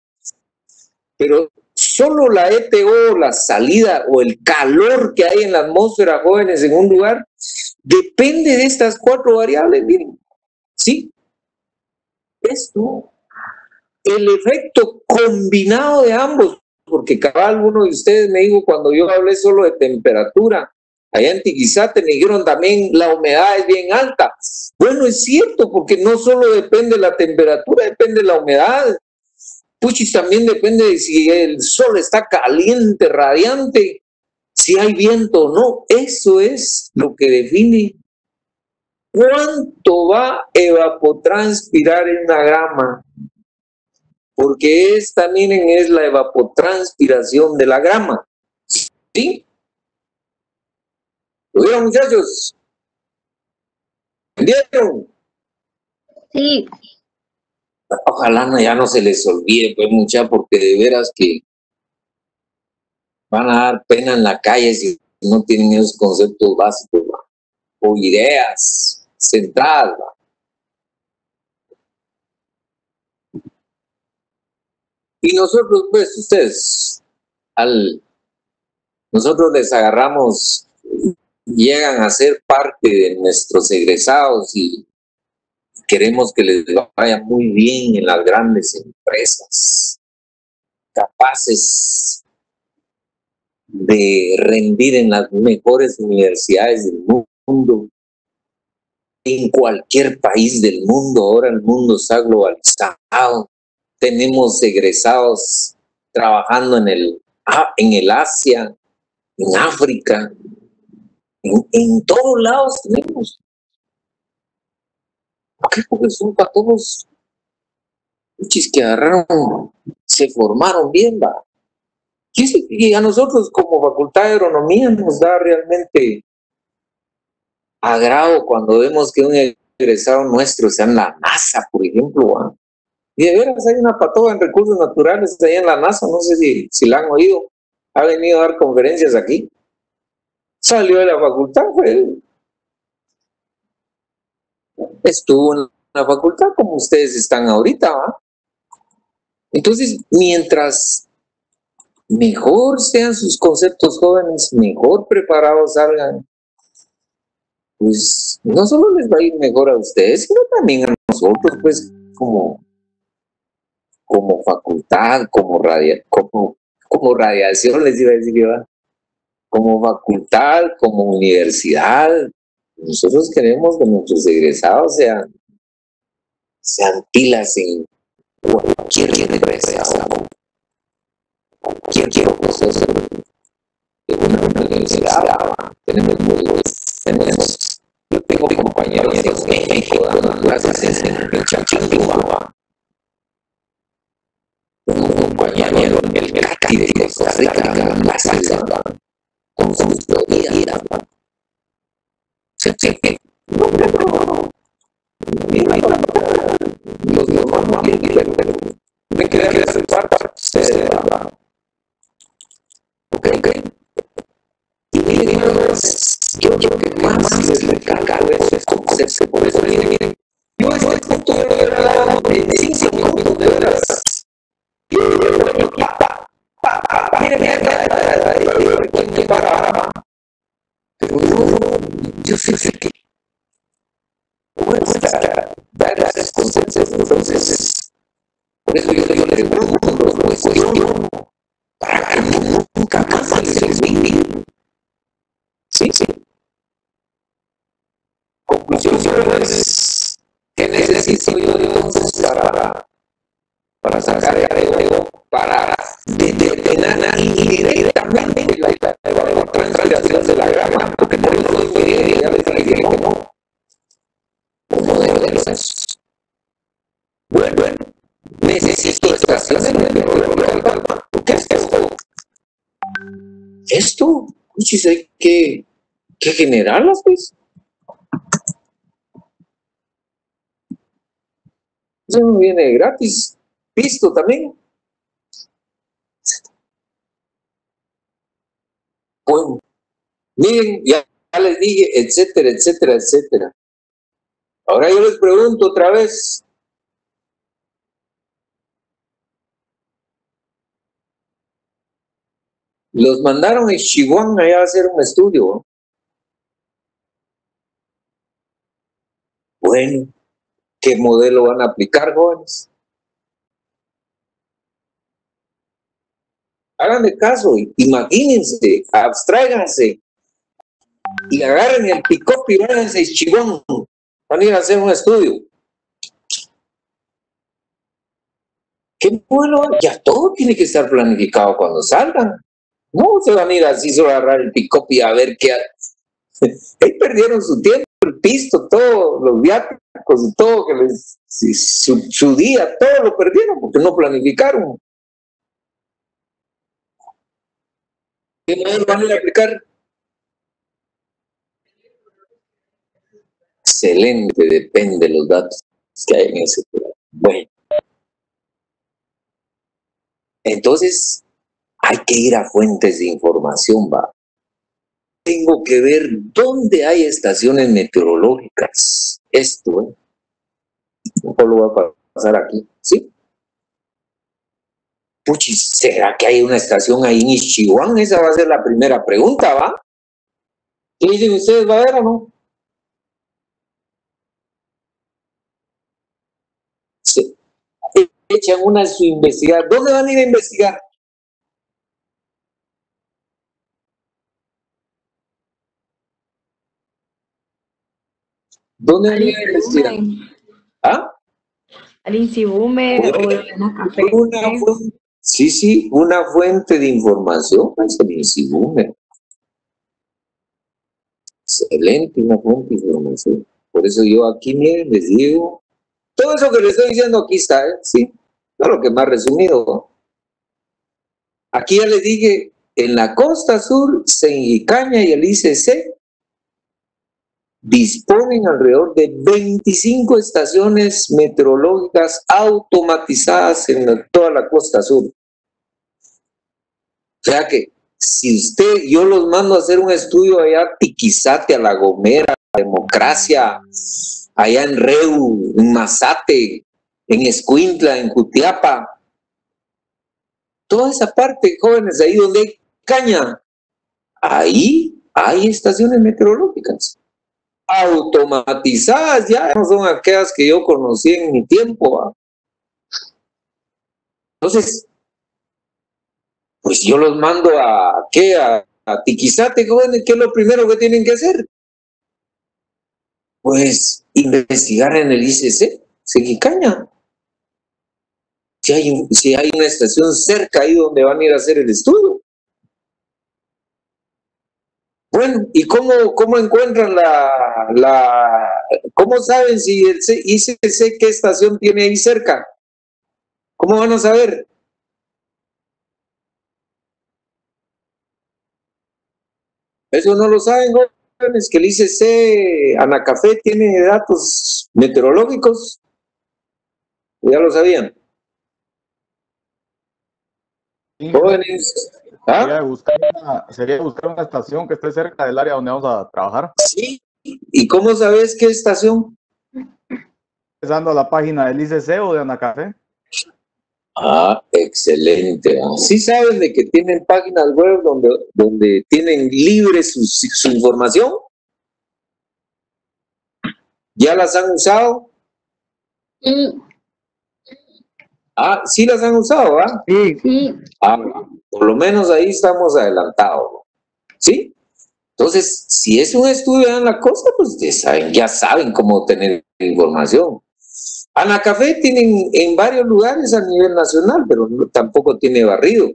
Pero solo la ETO, la salida o el calor que hay en la atmósfera, jóvenes, en un lugar, depende de estas 4 variables, miren, ¿sí? Esto, el efecto combinado de ambos, porque cabal uno de ustedes me dijo cuando yo hablé solo de temperatura, allá en Tiquizate me dijeron también la humedad es bien alta. Bueno, es cierto, porque no solo depende de la temperatura, depende de la humedad. Puchis, también depende de si el sol está caliente, radiante, si hay viento o no. Eso es lo que define cuánto va a evapotranspirar en una grama. Porque esta, miren, es la evapotranspiración de la grama. ¿Sí? ¿Lo vieron, muchachos? ¿Entendieron? Sí. Ojalá ya no se les olvide, pues, muchachos, porque de veras que van a dar pena en la calle si no tienen esos conceptos básicos, ¿va? O ideas centradas, ¿va? Y nosotros, pues, ustedes, nosotros les agarramos, llegan a ser parte de nuestros egresados y queremos que les vaya muy bien en las grandes empresas, capaces de rendir en las mejores universidades del mundo, en cualquier país del mundo. Ahora el mundo está globalizado. Tenemos egresados trabajando en el Asia, en África, en todos lados tenemos. ¿Por qué? Porque son para todos que agarraron, se formaron bien, va. Y a nosotros como Facultad de Agronomía nos da realmente agrado cuando vemos que un egresado nuestro está en la NASA, por ejemplo, ¿va? Y de veras hay una patoga en recursos naturales ahí en la NASA, no sé si la han oído, ha venido a dar conferencias aquí, salió de la facultad, estuvo en la facultad como ustedes están ahorita, ¿va? Entonces, mientras mejor sean sus conceptos jóvenes, mejor preparados salgan, pues no solo les va a ir mejor a ustedes, sino también a nosotros, pues como facultad, como radiación, les iba a decir yo, como facultad, como universidad. Nosotros queremos que nuestros egresados sean pilas en cualquier empresa, cualquier proceso de una universidad. Tenemos yo tengo compañeros de México dando clases en Chachingua. Un compañero, el Cati de Costa Rica, dando clases con sus teorías. Los normales, pero me quedé que hacer parte. Ok. Y miren, yo lo que más les recalco es concepto. Por eso, miren, yo a este punto yo le he dado 25 minutos de horas. Yo sé que cuesta dar las conceptos, entonces, por eso yo le pregunto, lo cuestiono, para que nunca más se les olvide. Sí. Conclusiones que necesito yo entonces para sacar de algo, para determinar indirectamente la translación de la grama, porque por eso ya les dije como modelo de los. Bueno, necesito estaciones meteorológicas. ¿Qué es esto? Esto, pues hay que generarlas, pues. Eso no viene gratis. Visto también. Bueno, miren, ya les dije, etcétera, etcétera, etcétera. Ahora yo les pregunto otra vez. Los mandaron en Chihuahua allá a hacer un estudio, ¿no? Bueno, ¿qué modelo van a aplicar, jóvenes? Háganme caso, imagínense, abstráiganse y agarren el pick-up y váyanse a Chihuahua. Van a ir a hacer un estudio. ¿Qué modelo? Ya todo tiene que estar planificado cuando salgan. No se van a ir así solo a agarrar el pick-up y a ver qué hace. Ahí perdieron su tiempo, el pisto, todos los viáticos, todo que les, su día, todo lo perdieron porque no planificaron. ¿Qué modelo van a ir a aplicar? Excelente, depende de los datos que hay en ese programa. Bueno, entonces hay que ir a fuentes de información, va. Tengo que ver dónde hay estaciones meteorológicas. Esto, mejor lo voy a pasar aquí, ¿sí? Puchis, ¿será que hay una estación ahí en Ichihuán? Esa va a ser la primera pregunta, ¿va? ¿Qué dicen ustedes, va a ver o no? Sí. Echan una en su investigar. ¿Dónde van a ir a investigar? ¿Dónde van a ir a investigar? ¿Ah? Al Insibume o en Café. Sí, una fuente de información es el Insibume. Excelente, una fuente de información. Por eso yo aquí, miren, les digo, todo eso que les estoy diciendo aquí está, ¿eh? Sí, no lo que más resumido, ¿no? Aquí ya les dije, en la costa sur, Sengicaña y el ICC disponen alrededor de 25 estaciones meteorológicas automatizadas en toda la costa sur. O sea que si yo los mando a hacer un estudio allá a Tiquizate, a La Gomera, a Democracia, allá en Reu, en Mazate, en Escuintla, en Jutiapa, toda esa parte, jóvenes, ahí donde hay caña, ahí hay estaciones meteorológicas automatizadas, ya no son aquellas que yo conocí en mi tiempo, ¿va? Entonces, pues yo los mando a Tiquizate, jóvenes, ¿qué es lo primero que tienen que hacer? Pues investigar en el ICC, Sengicaña. Si hay una estación cerca ahí donde van a ir a hacer el estudio. Bueno, ¿y cómo encuentran cómo saben si el ICC qué estación tiene ahí cerca? ¿Cómo van a saber? Eso no lo saben, jóvenes, que el ICC Anacafé tiene datos meteorológicos. Ya lo sabían. Sí, Jóvenes. ¿Ah? Sería buscar una estación que esté cerca del área donde vamos a trabajar. Sí. ¿Y cómo sabes qué estación? Empezando a la página del ICC o de Anacafé. Ah, excelente. ¿Sí saben de que tienen páginas web donde tienen libre su información? ¿Ya las han usado? Ah, sí las han usado, ¿ah? Sí. Ah, por lo menos ahí estamos adelantados, ¿sí? Entonces, si es un estudio en la cosa, pues ya saben cómo tener información. Anacafé tienen en varios lugares a nivel nacional, pero tampoco tiene barrido.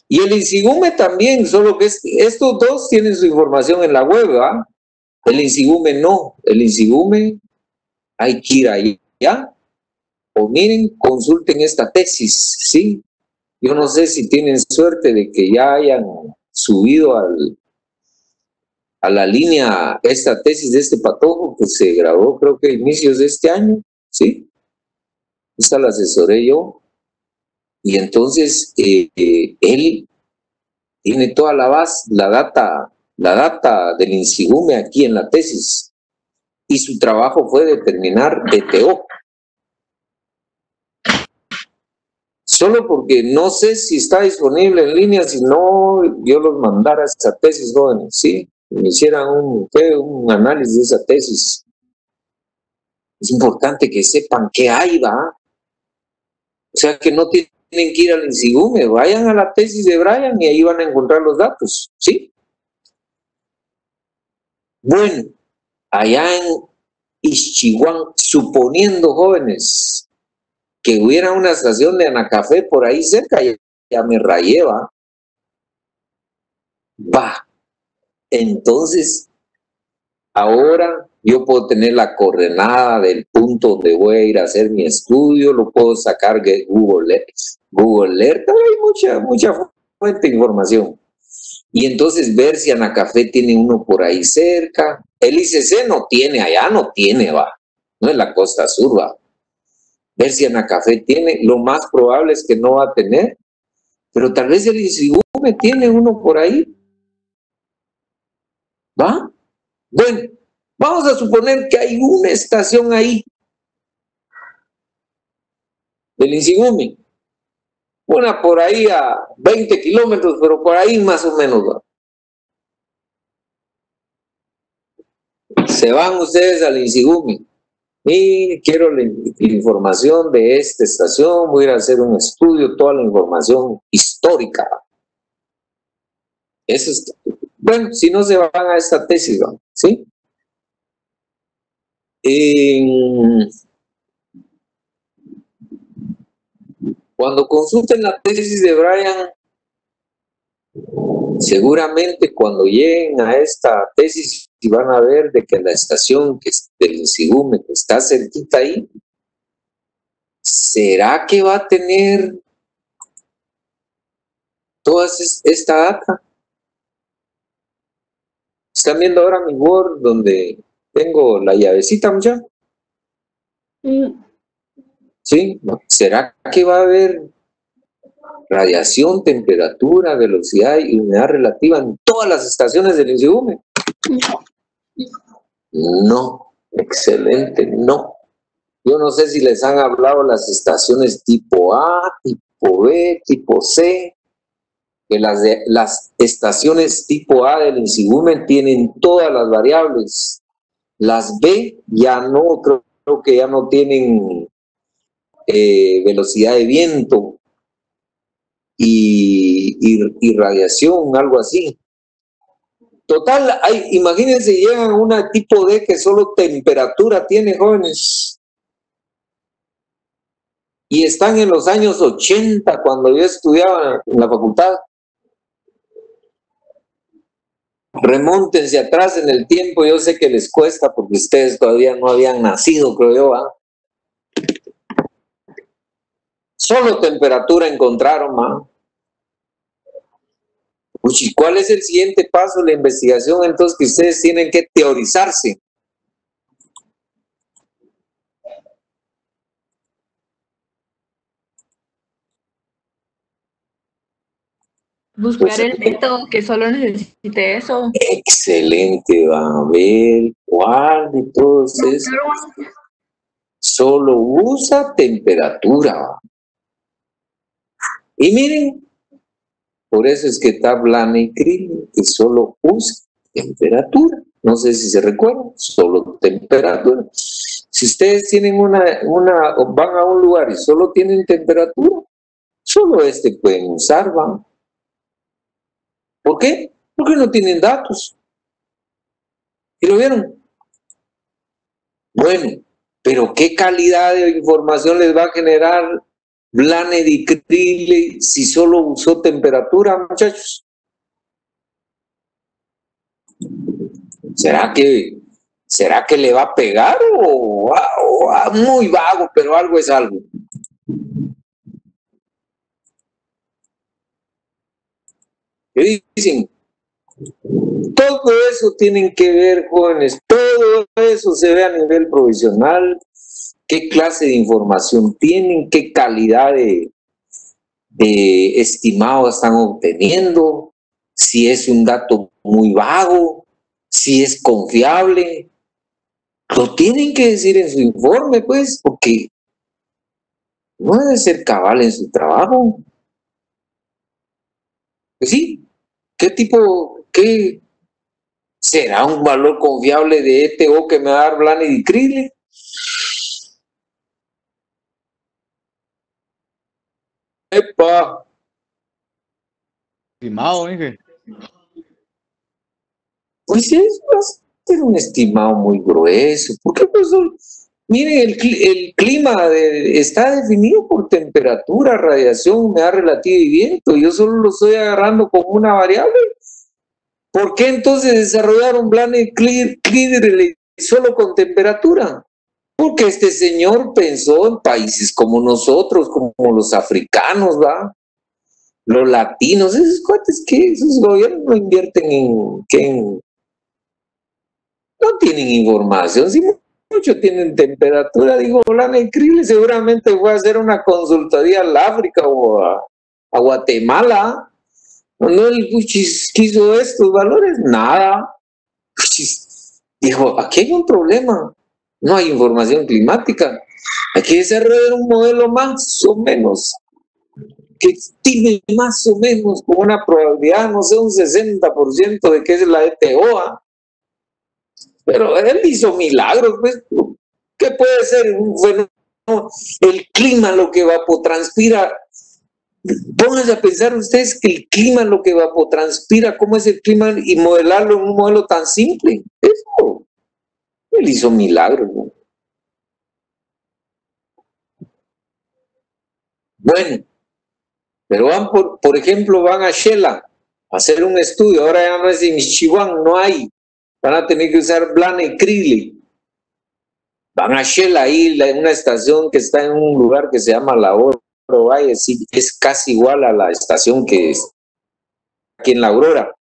Y el INSIGUME también, solo que estos dos tienen su información en la web, ¿ah? El INSIGUME no. El INSIGUME hay que ir allá. O miren, consulten esta tesis, ¿sí? Yo no sé si tienen suerte de que ya hayan subido a la línea esta tesis de este patojo que se grabó creo que a inicios de este año, ¿sí? Esta la asesoré yo. Y entonces él tiene toda la data del INSIGUME aquí en la tesis. Y su trabajo fue determinar ETO. Solo porque no sé si está disponible en línea, si no, yo los mandara a esa tesis, jóvenes, ¿sí? Me hicieran un análisis de esa tesis. Es importante que sepan qué hay, ¿va? O sea, que no tienen que ir al INSIGUME, vayan a la tesis de Brian y ahí van a encontrar los datos, ¿sí? Bueno, allá en Ixchihuán, suponiendo, jóvenes, que hubiera una estación de Anacafé por ahí cerca, ya me rayé, ¿va? Va. Entonces, ahora yo puedo tener la coordenada del punto donde voy a ir a hacer mi estudio, lo puedo sacar de Google Earth, hay mucha fuente de información. Y entonces ver si Anacafé tiene uno por ahí cerca. El ICC no tiene, allá no tiene, va. No es la costa sur, va. Ver si Anacafé tiene, lo más probable es que no va a tener, pero tal vez el INSIGUME tiene uno por ahí. ¿Va? Bueno, vamos a suponer que hay una estación ahí del INSIGUME. Una por ahí a 20 kilómetros, pero por ahí más o menos va. Se van ustedes al INSIGUME. Y quiero la información de esta estación, voy a ir a hacer un estudio, toda la información histórica. Eso es, bueno, si no se van a esta tesis, ¿no? ¿Sí? Cuando consulten la tesis de Brian, seguramente cuando lleguen a esta tesis y van a ver de que la estación del INSIGUME que está cerquita ahí, ¿será que va a tener toda esta data? ¿Están viendo ahora mi Word donde tengo la llavecita, muchachos? ¿Sí? ¿Será que va a haber radiación, temperatura, velocidad y humedad relativa en todas las estaciones del INSIGUME? No, excelente, no. Yo no sé si les han hablado las estaciones tipo A, tipo B, tipo C, que las estaciones tipo A del INSIGUME tienen todas las variables. Las B ya no, creo que ya no tienen velocidad de viento y radiación, algo así. Total, imagínense, llegan a una tipo D que solo temperatura tiene, jóvenes. Y están en los años 80, cuando yo estudiaba en la facultad. Remóntense atrás en el tiempo, yo sé que les cuesta porque ustedes todavía no habían nacido, creo yo, ¿ah? Solo temperatura encontraron, ¿ah? Uy, ¿cuál es el siguiente paso de la investigación? Entonces que ustedes tienen que teorizarse. Buscar Pues, el método que solo necesite eso. excelente, va a ver cuál de todos es. Solo usa temperatura. Y miren, por eso es que está Blaine-Krill, que solo usa temperatura. No sé si se recuerdan, solo temperatura. Si ustedes tienen van a un lugar y solo tienen temperatura, solo pueden usar, ¿va? ¿Por qué? Porque no tienen datos. ¿Y lo vieron? Bueno, pero ¿qué calidad de información les va a generar Blaine-Krill si solo usó temperatura, muchachos? ¿Será que le va a pegar o muy vago, pero algo es algo? ¿Qué dicen? Todo eso tienen que ver, jóvenes, todo eso se ve a nivel provisional, qué clase de información tienen, qué calidad de estimado están obteniendo, si es un dato muy vago, si es confiable. Lo tienen que decir en su informe, pues, porque no debe ser cabal en su trabajo. Pues sí, ¿qué será un valor confiable de ETO que me va a dar Blaine-Krill? ¡Epa! Estimado, dije. Pues eso va a ser un estimado muy grueso. ¿Por qué, profesor? Miren, el clima está definido por temperatura, radiación, humedad relativa y viento. Yo solo lo estoy agarrando como una variable. ¿Por qué entonces desarrollaron Blaine-Krill solo con temperatura? Porque este señor pensó en países como nosotros, como los africanos, ¿va? Los latinos, esos cuates que esos gobiernos no invierten no tienen información, si mucho tienen temperatura. Digo, Blaine-Krill seguramente fue a hacer una consultoría al África o a Guatemala. No, el Puchis quiso estos valores, nada. Puchis dijo, aquí hay un problema, no hay información climática, hay que desarrollar un modelo más o menos, que estime más o menos con una probabilidad, no sé, un 60% de que es la ETO. Pero él hizo milagros, pues. ¿Qué puede ser un fenómeno? El clima, lo que evapotranspira. Pónganse a pensar ustedes que el clima, lo que evapotranspira, cómo es el clima y modelarlo en un modelo tan simple. Eso, él hizo milagros, ¿no? Bueno, pero van por ejemplo, van a Shela a hacer un estudio. Ahora ya no es en Chihuahua, no hay. Van a tener que usar Blaine-Krill. Van a Shela ahí, en una estación que está en un lugar que se llama La Oro Valle, sí, es casi igual a la estación que es aquí en La Aurora.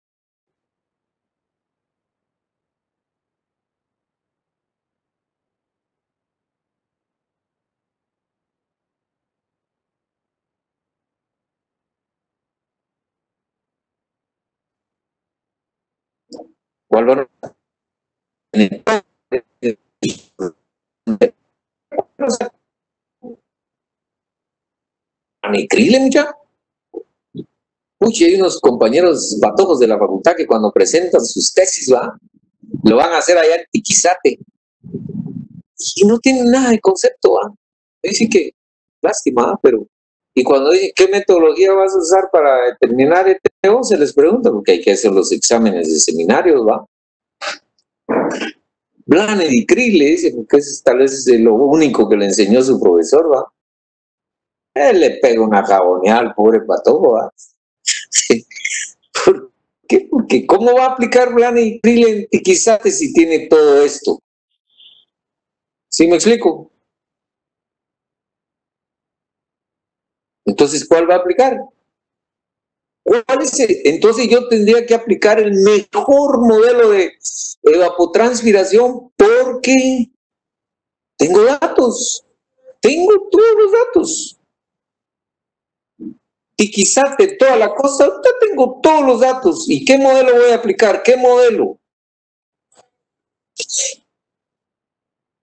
¿Cuál va Blaine-Krill, mucha? Uy, hay unos compañeros batojos de la facultad que cuando presentan sus tesis, lo van a hacer allá en Tiquizate. Y no tienen nada de concepto, Dicen que, lástima, pero... Y cuando dicen, ¿qué metodología vas a usar para determinar ETO? Se les pregunta, porque hay que hacer los exámenes de seminarios, Blaine-Krill le dice, porque tal vez es lo único que le enseñó su profesor, Él le pega una jaboneada al pobre patojo, qué? Porque ¿cómo va a aplicar Blanicril en Tiquizate si tiene todo esto? ¿Sí me explico? Entonces, ¿cuál va a aplicar? ¿Cuál es entonces yo tendría que aplicar el mejor modelo de evapotranspiración porque tengo datos. Tengo todos los datos. Tiquizate, toda la cosa, ahorita tengo todos los datos. ¿Y qué modelo voy a aplicar? ¿Qué modelo?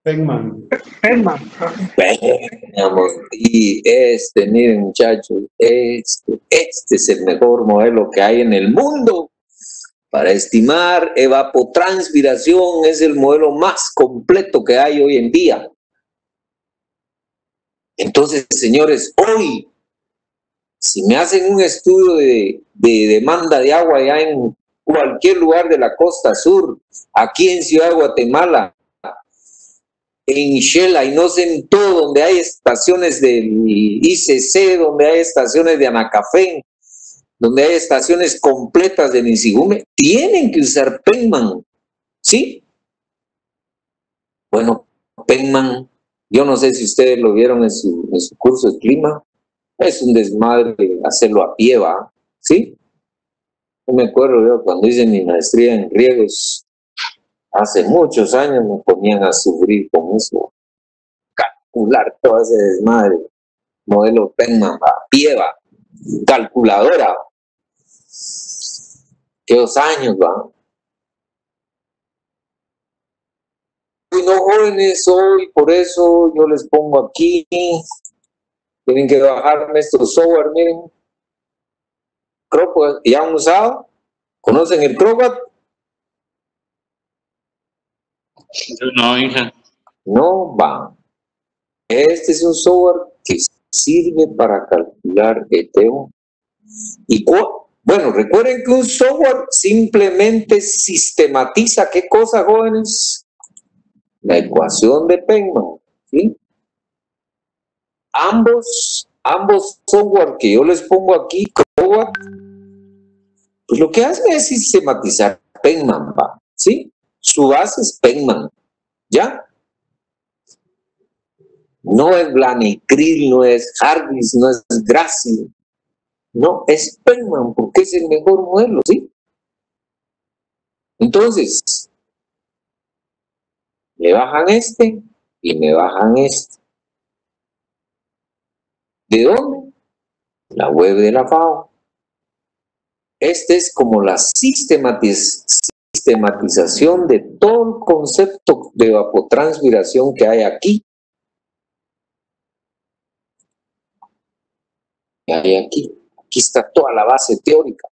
Penman. Y miren muchachos, este es el mejor modelo que hay en el mundo para estimar evapotranspiración. Es el modelo más completo que hay hoy en día. Entonces, señores, hoy, si me hacen un estudio de demanda de agua allá en cualquier lugar de la costa sur, aquí en Ciudad de Guatemala, en Shela, y no sé, en todo, donde hay estaciones del ICC, donde hay estaciones de Anacafé, donde hay estaciones completas de Nisigume, tienen que usar Penman, ¿sí? Bueno, Penman, yo no sé si ustedes lo vieron en su curso de clima, es un desmadre hacerlo a pie, ¿va? ¿Sí? Yo me acuerdo yo cuando hice mi maestría en riegos, hace muchos años me ponían a sufrir con eso, calcular todo ese desmadre, modelo Penman, a pie, ¿va? Calculadora, ¿qué 2 años, va? Y no, jóvenes, hoy por eso yo les pongo aquí, tienen que bajarme estos software, miren, Croquat, ¿ya han usado? ¿Conocen el Croquat? No, hija. No, va. Este es un software que sirve para calcular ETO. Y bueno, recuerden que un software simplemente sistematiza, ¿qué cosa, jóvenes? La ecuación de Penman, ¿sí? Ambos software que yo les pongo aquí, Croquat, pues lo que hacen es sistematizar Penman, ¿va? ¿Sí? Su base es Penman, ¿ya? No es Blanicril, no es Hargreaves, no es Gracil, no, es Penman, porque es el mejor modelo, ¿sí? Entonces, me bajan este y me bajan este. ¿De dónde? La web de la FAO. Este es como la sistematización de todo el concepto de evapotranspiración que hay aquí. Que hay aquí. Aquí está toda la base teórica.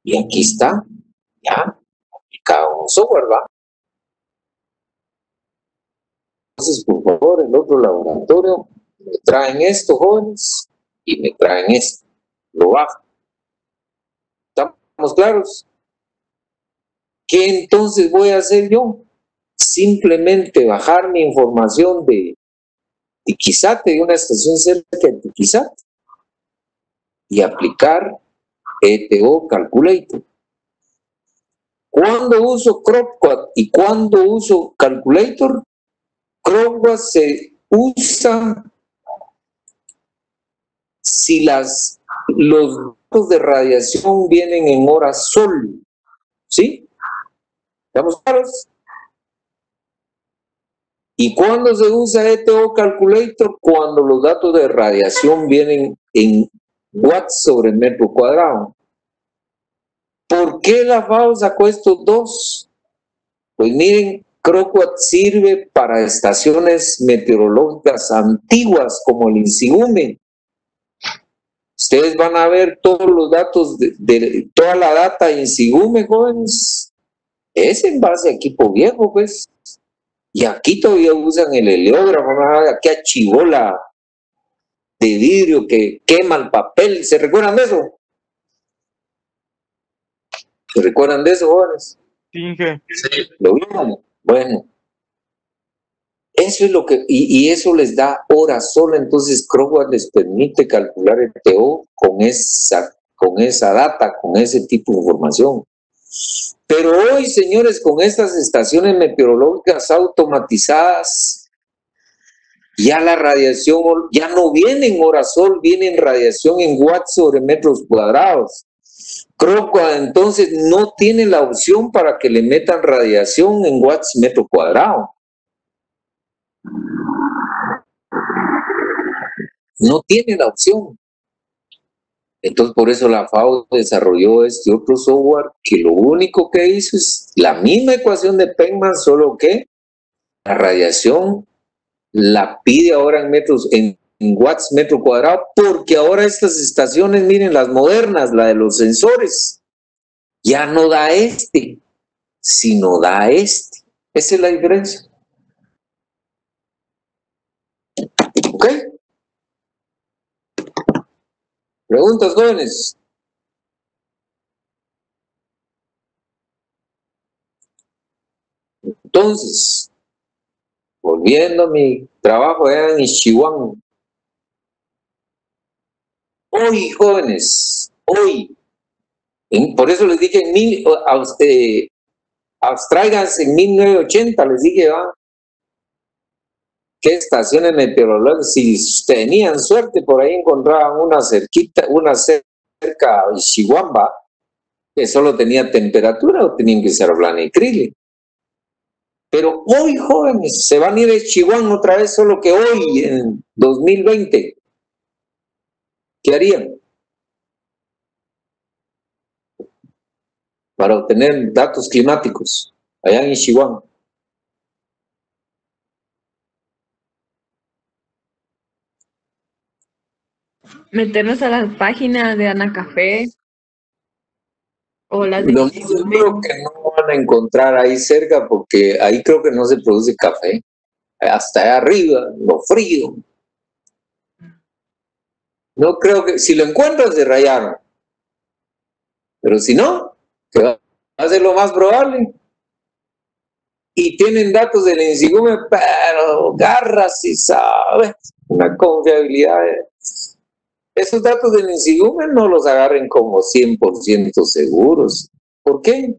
Y aquí está, ya, aplicado un software, ¿va? Entonces, por favor, el otro laboratorio, me traen esto, jóvenes, y me traen esto. Lo bajo. ¿Estamos claros? ¿Qué entonces voy a hacer yo? Simplemente bajar mi información de Tiquizate, de una estación cerca de Tiquizate, y aplicar ETO Calculator. ¿Cuándo uso Croquat y cuándo uso Calculator? Croquat se usa si los datos de radiación vienen en horas sol, ¿sí? ¿Estamos claros? ¿Y cuándo se usa ETO Calculator? Cuando los datos de radiación vienen en watts sobre metro cuadrado. ¿Por qué la FAO sacó estos dos? Pues miren, Croquat sirve para estaciones meteorológicas antiguas como el INSIGUME. Ustedes van a ver todos los datos de toda la data de INSIGUME, jóvenes. Es en base a equipo viejo, pues. Y aquí todavía usan el heliógrafo, aquí a chibola de vidrio que quema el papel. ¿Se recuerdan de eso? ¿Se recuerdan de eso, jóvenes? Sí. ¿Lo vieron? Bueno. Eso es lo que, y eso les da horas sola, entonces Croquat les permite calcular el TO con con esa data, con ese tipo de información. Pero hoy, señores, con estas estaciones meteorológicas automatizadas, ya la radiación ya no viene en hora sol, viene en radiación en watts sobre metros cuadrados. Creo que entonces no tiene la opción para que le metan radiación en watts metro cuadrado. No tiene la opción. Entonces por eso la FAO desarrolló este otro software que lo único que hizo es la misma ecuación de Feynman, solo que la radiación la pide ahora en metros, en watts metro cuadrado, porque ahora estas estaciones, miren, las modernas, la de los sensores, ya no da sino da este. Esa es la diferencia. ¿Ok? ¿Preguntas, jóvenes? Entonces, volviendo a mi trabajo allá en Ichiwan. Hoy, jóvenes, hoy, por eso les dije, abstráiganse en 1980, les dije, ¿qué estaciones meteorológicas? Si tenían suerte, por ahí encontraban una cerca a Ichiwamba, que solo tenía temperatura o tenían que ser Blanecrile. Pero hoy, jóvenes, se van a ir a Ichiwan otra vez, solo que hoy, en 2020, ¿qué harían? Para obtener datos climáticos allá en Ichiwan. Meternos a las páginas de Anacafé o las de Lo más seguro que no van a encontrar ahí cerca, porque ahí creo que no se produce café. Hasta allá arriba, lo frío. No creo que, si lo encuentran, se rayaron. Pero si no, que va a ser lo más probable. Y tienen datos del INSIGUME, pero garras y sabes, una confiabilidad. Esos datos del INSIGUME no los agarren como 100% seguros. ¿Por qué?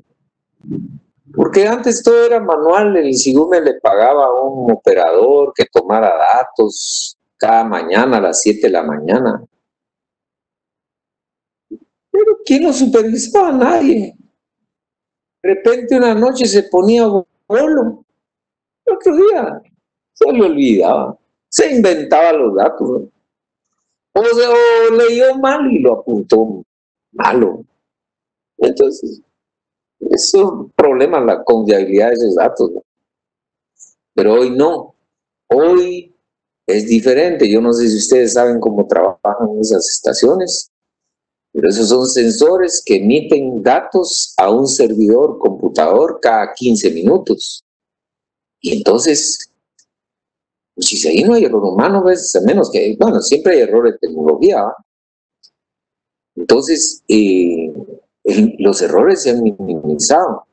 Porque antes todo era manual, el INSIGUME le pagaba a un operador que tomara datos cada mañana a las 7 de la mañana. Pero ¿quién lo supervisaba? Nadie. De repente una noche se ponía bolo, el otro día se le olvidaba, se inventaba los datos, ¿no? O leyó mal y lo apuntó malo. Entonces, es un problema la confiabilidad de esos datos, ¿no? Pero hoy no. Hoy es diferente. Yo no sé si ustedes saben cómo trabajan esas estaciones, pero esos son sensores que emiten datos a un servidor computador cada 15 minutos. Y entonces, si ahí no hay error humano, pues, a menos que, bueno, siempre hay error de tecnología, ¿va? Entonces, los errores se han minimizado.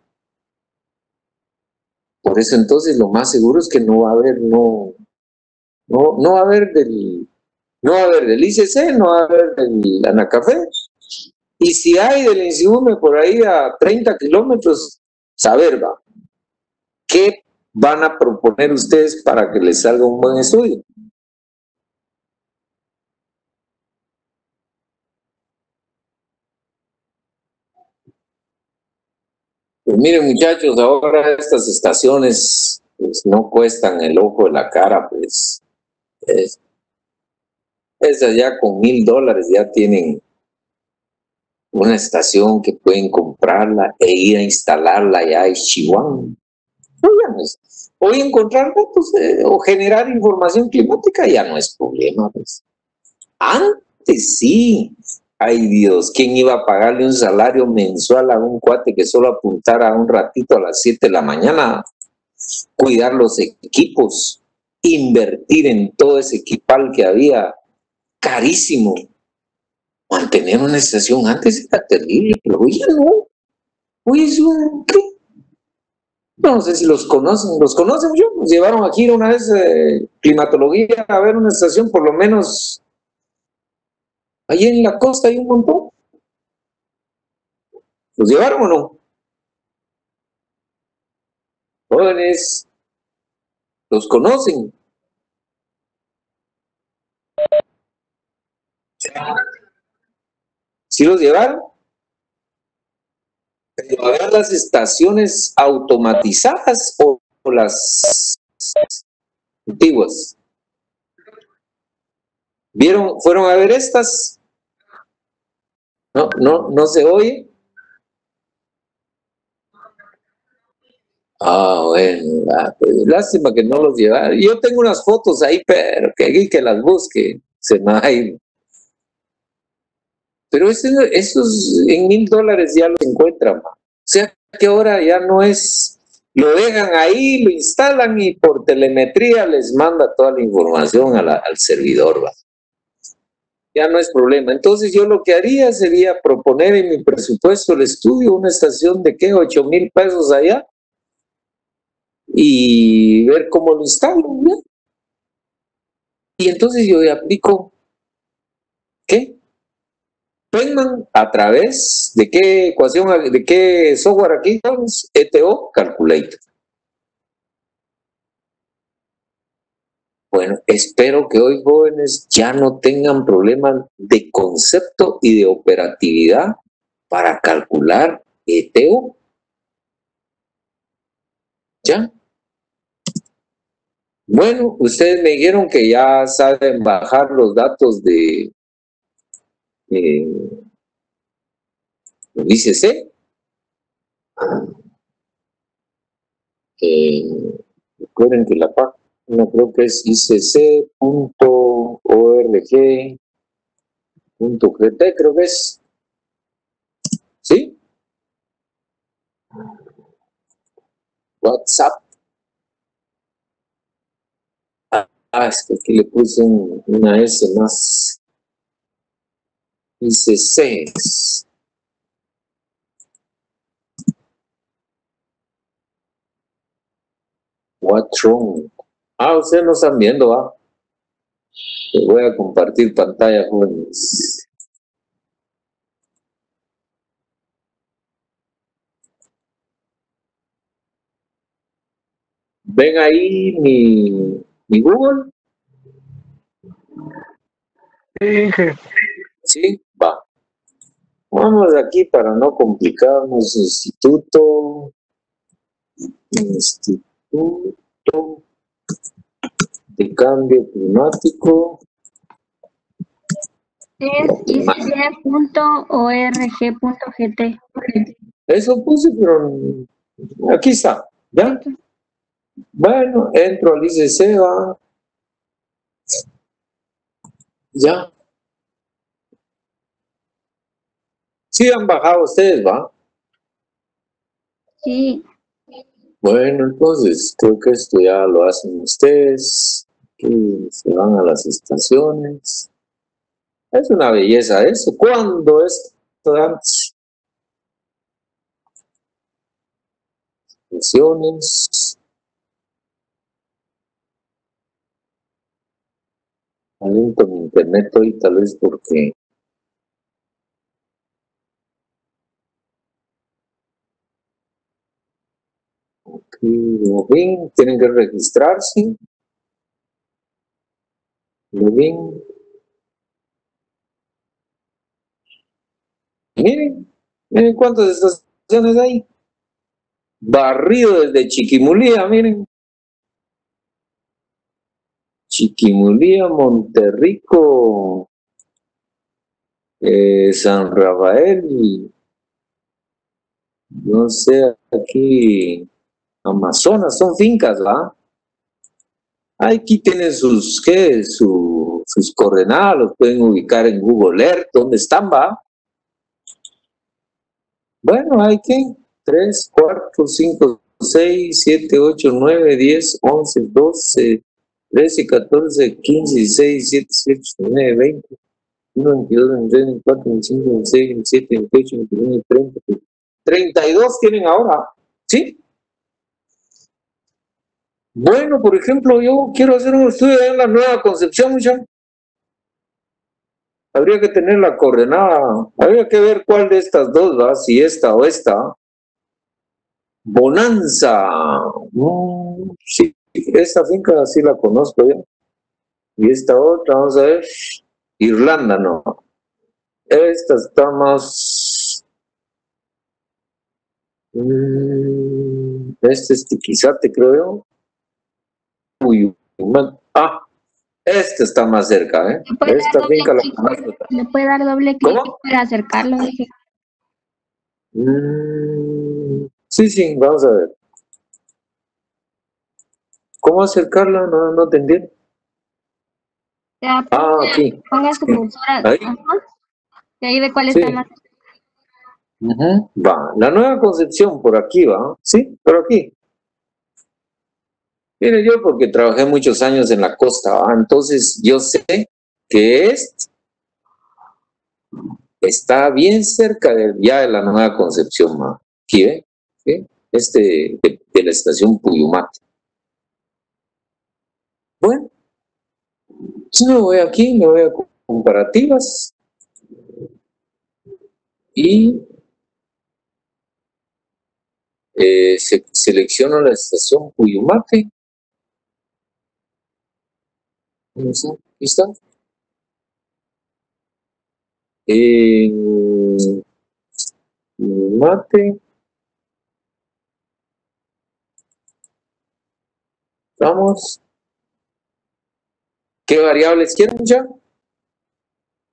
Por eso entonces lo más seguro es que no va a haber, no va a haber del ICC, no va a haber del Anacafé. Y si hay del INSIGUME por ahí a 30 kilómetros, saber, va, ¿qué van a proponer ustedes para que les salga un buen estudio? Pues miren, muchachos, ahora estas estaciones pues, no cuestan el ojo de la cara, pues esas ya con $1000 ya tienen una estación que pueden comprarla e ir a instalarla allá en Chihuahua. Hoy encontrar datos o generar información climática ya no es problema, pues. Antes sí. Ay Dios, ¿quién iba a pagarle un salario mensual a un cuate que solo apuntara un ratito a las 7 de la mañana? Cuidar los equipos, invertir en todo ese equipal que había, carísimo. Mantener una estación antes era terrible, pero hoy ya no. Hoy es un... ¿qué? No sé si los conocen. ¿Los conocen? Yo nos llevaron aquí una vez climatología a ver una estación, por lo menos... Allí en la costa hay un montón. ¿Los llevaron o no? Jóvenes, ¿los conocen? ¿Sí los llevaron? Pero habrá las estaciones automatizadas o las antiguas. ¿Vieron? ¿Fueron a ver estas? No se oye. Bueno, pues, lástima que no los llevaron. Yo tengo unas fotos ahí, pero que las busque. Se me va a ir. Pero esos en $1000 ya los encuentran. O sea que ahora ya no es, lo dejan ahí, lo instalan y por telemetría les manda toda la información al servidor. ¿Va? Ya no es problema. Entonces yo lo que haría sería proponer en mi presupuesto el estudio, una estación de ¿qué? 8,000 pesos allá y ver cómo lo instalo. ¿Ya? Y entonces yo aplico, ¿qué? Penman a través de qué ecuación, de qué software aquí, ETO Calculator. Bueno, espero que hoy jóvenes ya no tengan problemas de concepto y de operatividad para calcular ETO. ¿Ya? Bueno, ustedes me dijeron que ya saben bajar los datos de ICC. Recuerden que la página creo que es icc.org.gt, creo que es. ¿Sí? WhatsApp. Es que aquí le puse una S más. ICC. What's wrong? Ustedes no están viendo, ¿va? Les voy a compartir pantalla, jóvenes. ¿Ven ahí mi Google? Sí, va. Vamos aquí para no complicarnos. Instituto de Cambio Climático. Es icc.org.gt. Eso puse, pero aquí está, ¿ya? Bueno, entro al ICC, va. Ya. Sí han bajado ustedes, ¿va? Sí. Bueno, entonces creo que esto ya lo hacen ustedes. Y se van a las estaciones. Es una belleza eso. ¿Cuándo es antes? Estaciones. Aliento mi internet hoy tal vez porque login, tienen que registrarse. Login. Miren cuántas estaciones hay. Barrido desde Chiquimulía, miren. Chiquimulía, Monterrico, San Rafael, no sé, aquí Amazonas, son fincas, ¿va? Aquí tienen sus coordenadas, los pueden ubicar en Google Earth, ¿dónde están, va? Bueno, hay que 3, 4, 5, 6, 7, 8, 9, 10, 11, 12, 13, 14, 15, 16, 17, 18, 19, 20, 21, 22, 23, 24, 25, 26, 27, 28, 29, 30, 32 tienen ahora, ¿sí? Bueno, por ejemplo, yo quiero hacer un estudio en la Nueva Concepción, muchachos. Habría que tener la coordenada, habría que ver cuál de estas dos va, si esta o esta. Bonanza. Sí, esta finca sí la conozco yo. Y esta otra, vamos a ver. Irlanda, no. Esta está más... este es Tiquizate, creo yo. Esta está más cerca, ¿eh? Esta finca la conozco. Le puede dar doble clic para acercarlo, dije. Sí, vamos a ver. ¿Cómo acercarla? No te entiendo. Aquí. Ponga su cursora. Ahí. Y ahí ve cuál Sí. está más. Va, la Nueva Concepción por aquí va, ¿sí? Por aquí. Mire, yo porque trabajé muchos años en la costa, ¿va? Entonces yo sé que está bien cerca ya de la Nueva Concepción, ¿va? Aquí, ¿ve? ¿Sí? De la estación Puyumate. Bueno, entonces me voy aquí, me voy a comparativas y selecciono la estación Puyumate. Aquí está. Puyumate. Vamos. ¿Qué variables quieren ya?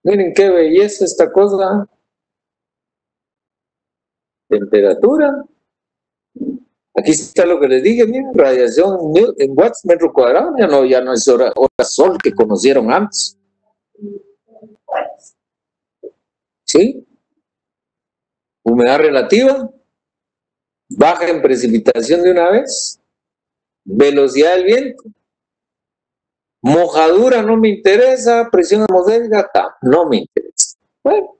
Miren qué belleza esta cosa. Temperatura. Aquí está lo que les dije, miren, radiación en watts metro cuadrado. Ya no es hora sol que conocieron antes. ¿Sí? Humedad relativa. Baja en precipitación de una vez. Velocidad del viento. Mojadura no me interesa. Presión atmosférica no me interesa. Bueno.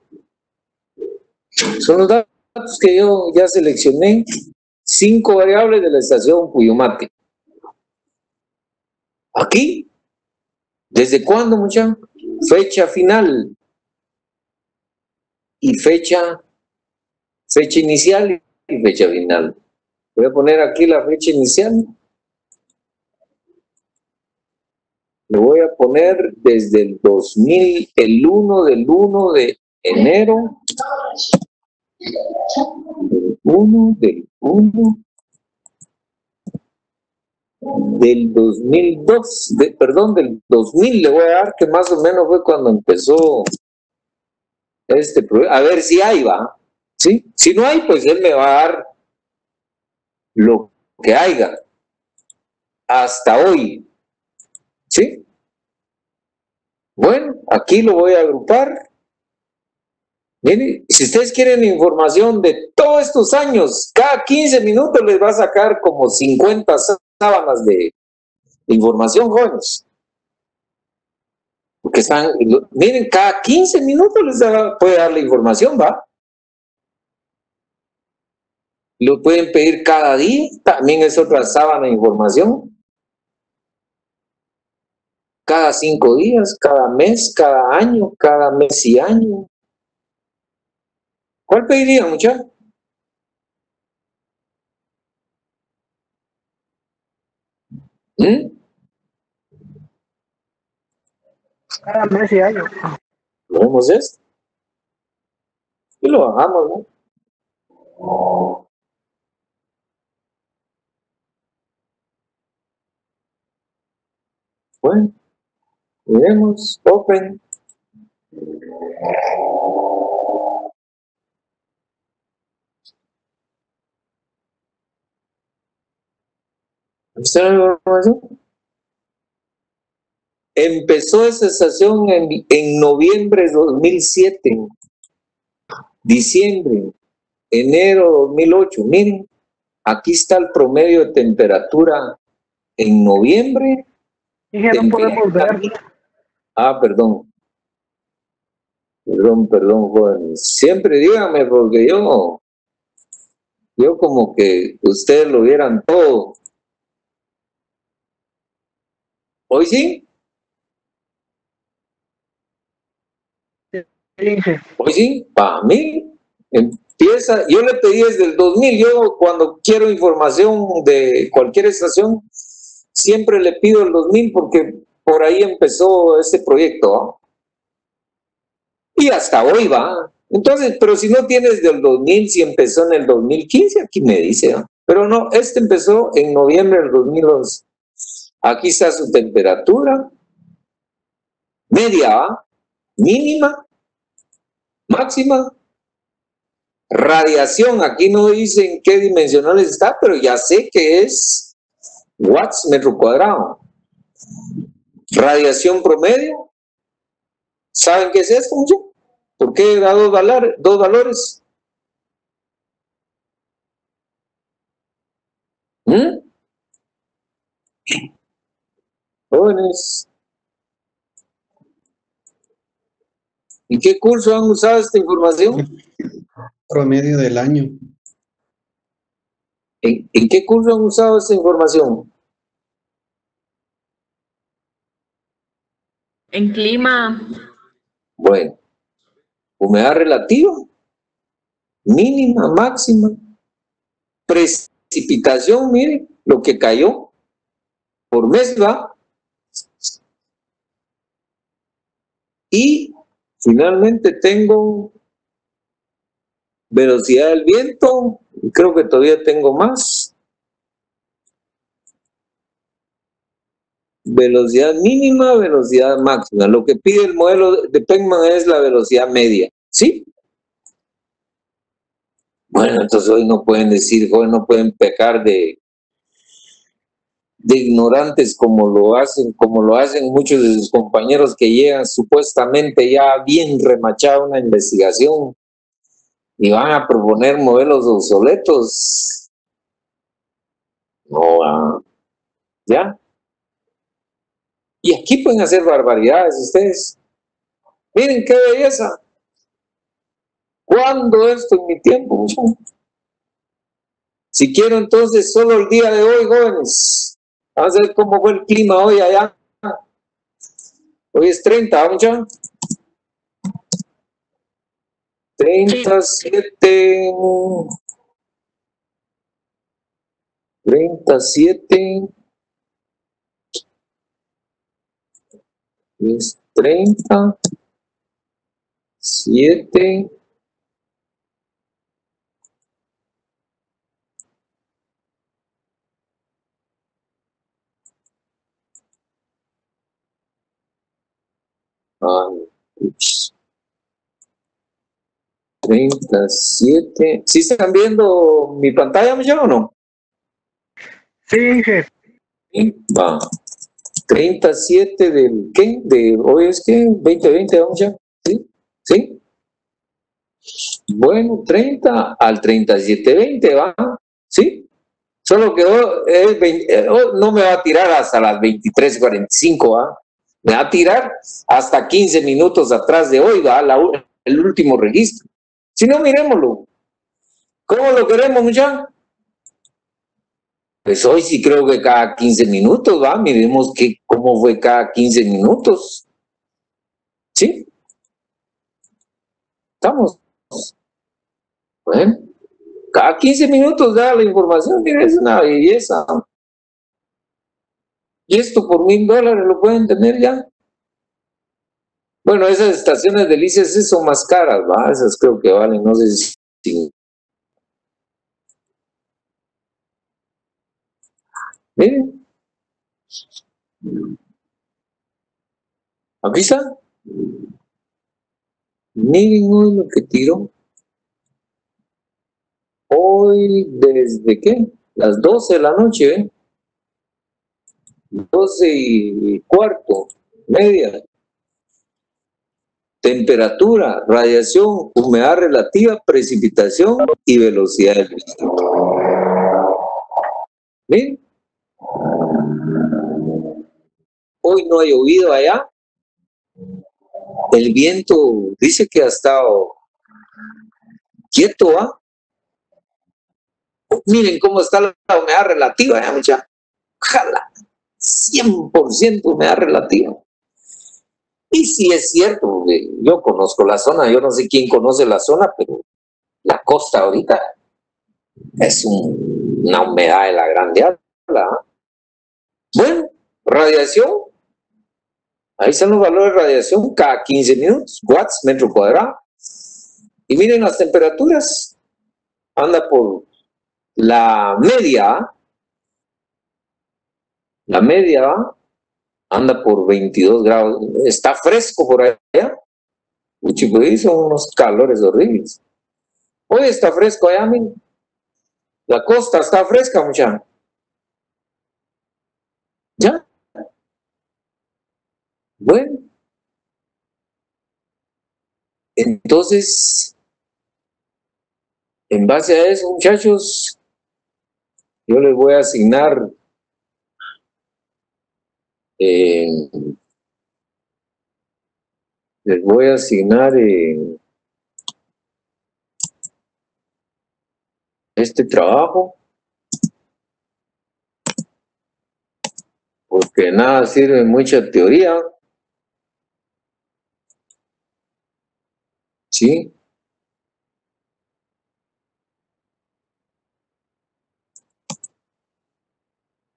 Son los datos que yo ya seleccioné. 5 variables de la estación Puyumate. Aquí, ¿desde cuándo, muchachos? Fecha final y fecha inicial y fecha final. Voy a poner aquí la fecha inicial. Lo voy a poner desde el 2000, el 1 de enero. El 1 del 2002, del 2000 le voy a dar, que más o menos fue cuando empezó este proyecto. A ver si hay, va. ¿Sí? Si no hay, pues él me va a dar lo que haya hasta hoy. ¿Sí? Bueno, aquí lo voy a agrupar. Miren, si ustedes quieren información de todos estos años, cada 15 minutos les va a sacar como 50 sábanas de información, jóvenes. Porque miren, cada 15 minutos les puede dar la información, ¿va? Lo pueden pedir cada día, también es otra sábana de información. Cada 5 días, cada mes, cada año, cada mes y año. ¿Cuál pediría, muchachos? Cada mes y año. ¿Lo vemos esto? Y lo bajamos, ¿no? Bueno, miremos, open. ¿Está la información? Empezó esa estación en noviembre de 2007, diciembre, enero 2008. Miren, aquí está el promedio de temperatura en noviembre. Y que no podemos ver. Perdón, jóvenes. Siempre díganme, porque yo como que ustedes lo vieran todo. ¿Hoy sí? Sí. Pues sí, para mí empieza, yo le pedí desde el 2000, yo cuando quiero información de cualquier estación, siempre le pido el 2000 porque por ahí empezó este proyecto, ¿no? Y hasta hoy va. Entonces, pero si no tienes del 2000, si empezó en el 2015, aquí me dice, ¿no? Pero no, este empezó en noviembre del 2011. Aquí está su temperatura media, ¿va? Mínima, máxima, radiación, aquí no dicen qué dimensionales está, pero ya sé que es watts metro cuadrado. Radiación promedio, ¿saben qué es esto, muchachos? ¿Por qué da dos valores? Jóvenes, ¿en qué curso han usado esta información? Promedio del año. ¿En qué curso han usado esta información? En clima. Bueno, humedad relativa, mínima, máxima, precipitación, miren lo que cayó por mes, ¿va? Y finalmente tengo velocidad del viento, creo que todavía tengo más. Velocidad mínima, velocidad máxima. Lo que pide el modelo de Penman es la velocidad media, ¿sí? Bueno, entonces hoy no pueden decir, hoy no pueden pecar de ignorantes como lo hacen muchos de sus compañeros que llegan supuestamente ya bien remachada una investigación y van a proponer modelos obsoletos. No, ¿ya? Y aquí pueden hacer barbaridades ustedes. Miren qué belleza. ¿Cuándo esto en mi tiempo? Si quiero entonces solo el día de hoy, jóvenes. Vamos a ver cómo fue el clima hoy allá. Hoy es 30, ¿mucha? 37. 37. Es 30. 7. Ups. 37. ¿Sí están viendo mi pantalla, Michelle, o no? Sí, jefe. Sí, va. 37 del ¿qué? De hoy es que 2020, vamos ya. ¿Sí? ¿Sí? Bueno, 30 al 3720, ¿va? ¿Sí? Solo que hoy no me va a tirar hasta las 23:45, ¿va? Me va a tirar hasta 15 minutos atrás de hoy, ¿va? El último registro. Si no, miremoslo. ¿Cómo lo queremos, muchachos? Pues hoy sí creo que cada 15 minutos, ¿va? Miremos cómo fue cada 15 minutos. ¿Sí? ¿Estamos? Bueno, cada 15 minutos da la información, mira, es una belleza. Y esto por $1000 lo pueden tener ya. Bueno, esas estaciones de licencias son más caras, ¿va? Esas creo que valen, no sé si... Miren. Aquí está. Miren hoy lo que tiró. Hoy, ¿desde qué? Las 12 de la noche, ¿eh? 12:15, media. Temperatura, radiación, humedad relativa, precipitación y velocidad del viento. ¿Miren? Hoy no ha llovido allá. El viento dice que ha estado quieto, ¿ah? Miren cómo está la humedad relativa, ¿ya, muchacha? Ojalá, 100% humedad relativa. Y sí es cierto, yo conozco la zona, yo no sé quién conoce la zona, pero la costa ahorita es una humedad de la grande ala. Bueno, radiación, ahí están los valores de radiación cada 15 minutos, watts, metro cuadrado. Y miren las temperaturas, anda por la media anda por 22 grados, está fresco por allá. Uy, son unos calores horribles. Hoy está fresco allá, miren. La costa está fresca, muchachos. ¿Ya? Bueno. Entonces, en base a eso, muchachos, yo les voy a asignar este trabajo, porque nada sirve mucha teoría, ¿sí?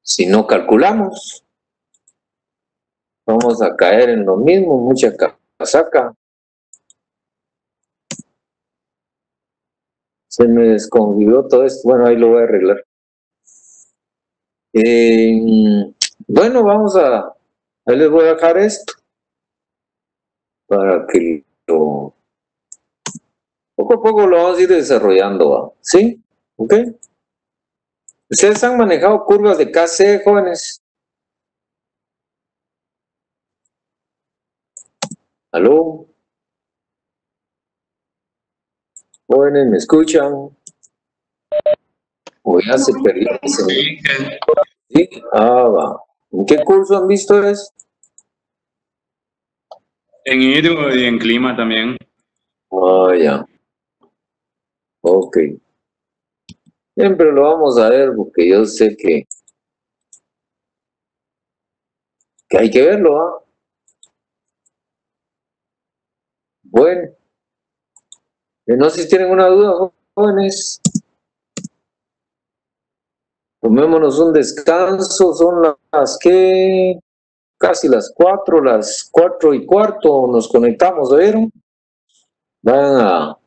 Si no calculamos, vamos a caer en lo mismo, mucha casaca. Se me desconfiguró todo esto, bueno, ahí lo voy a arreglar. Bueno, ahí les voy a dejar esto, para que poco a poco lo vamos a ir desarrollando, ¿sí? ¿Ok? ¿Ustedes han manejado curvas de KC, jóvenes? ¿Aló? Jóvenes, ¿me escuchan? O ya se perdió. ¿Sí? Va. ¿En qué curso han visto eso? En hidro y en clima también. Ya. Ok. Siempre lo vamos a ver porque yo sé que hay que verlo, Bueno. No sé si tienen una duda, jóvenes. Tomémonos un descanso, son las que casi las 4:15 nos conectamos, ¿vieron? Vayan a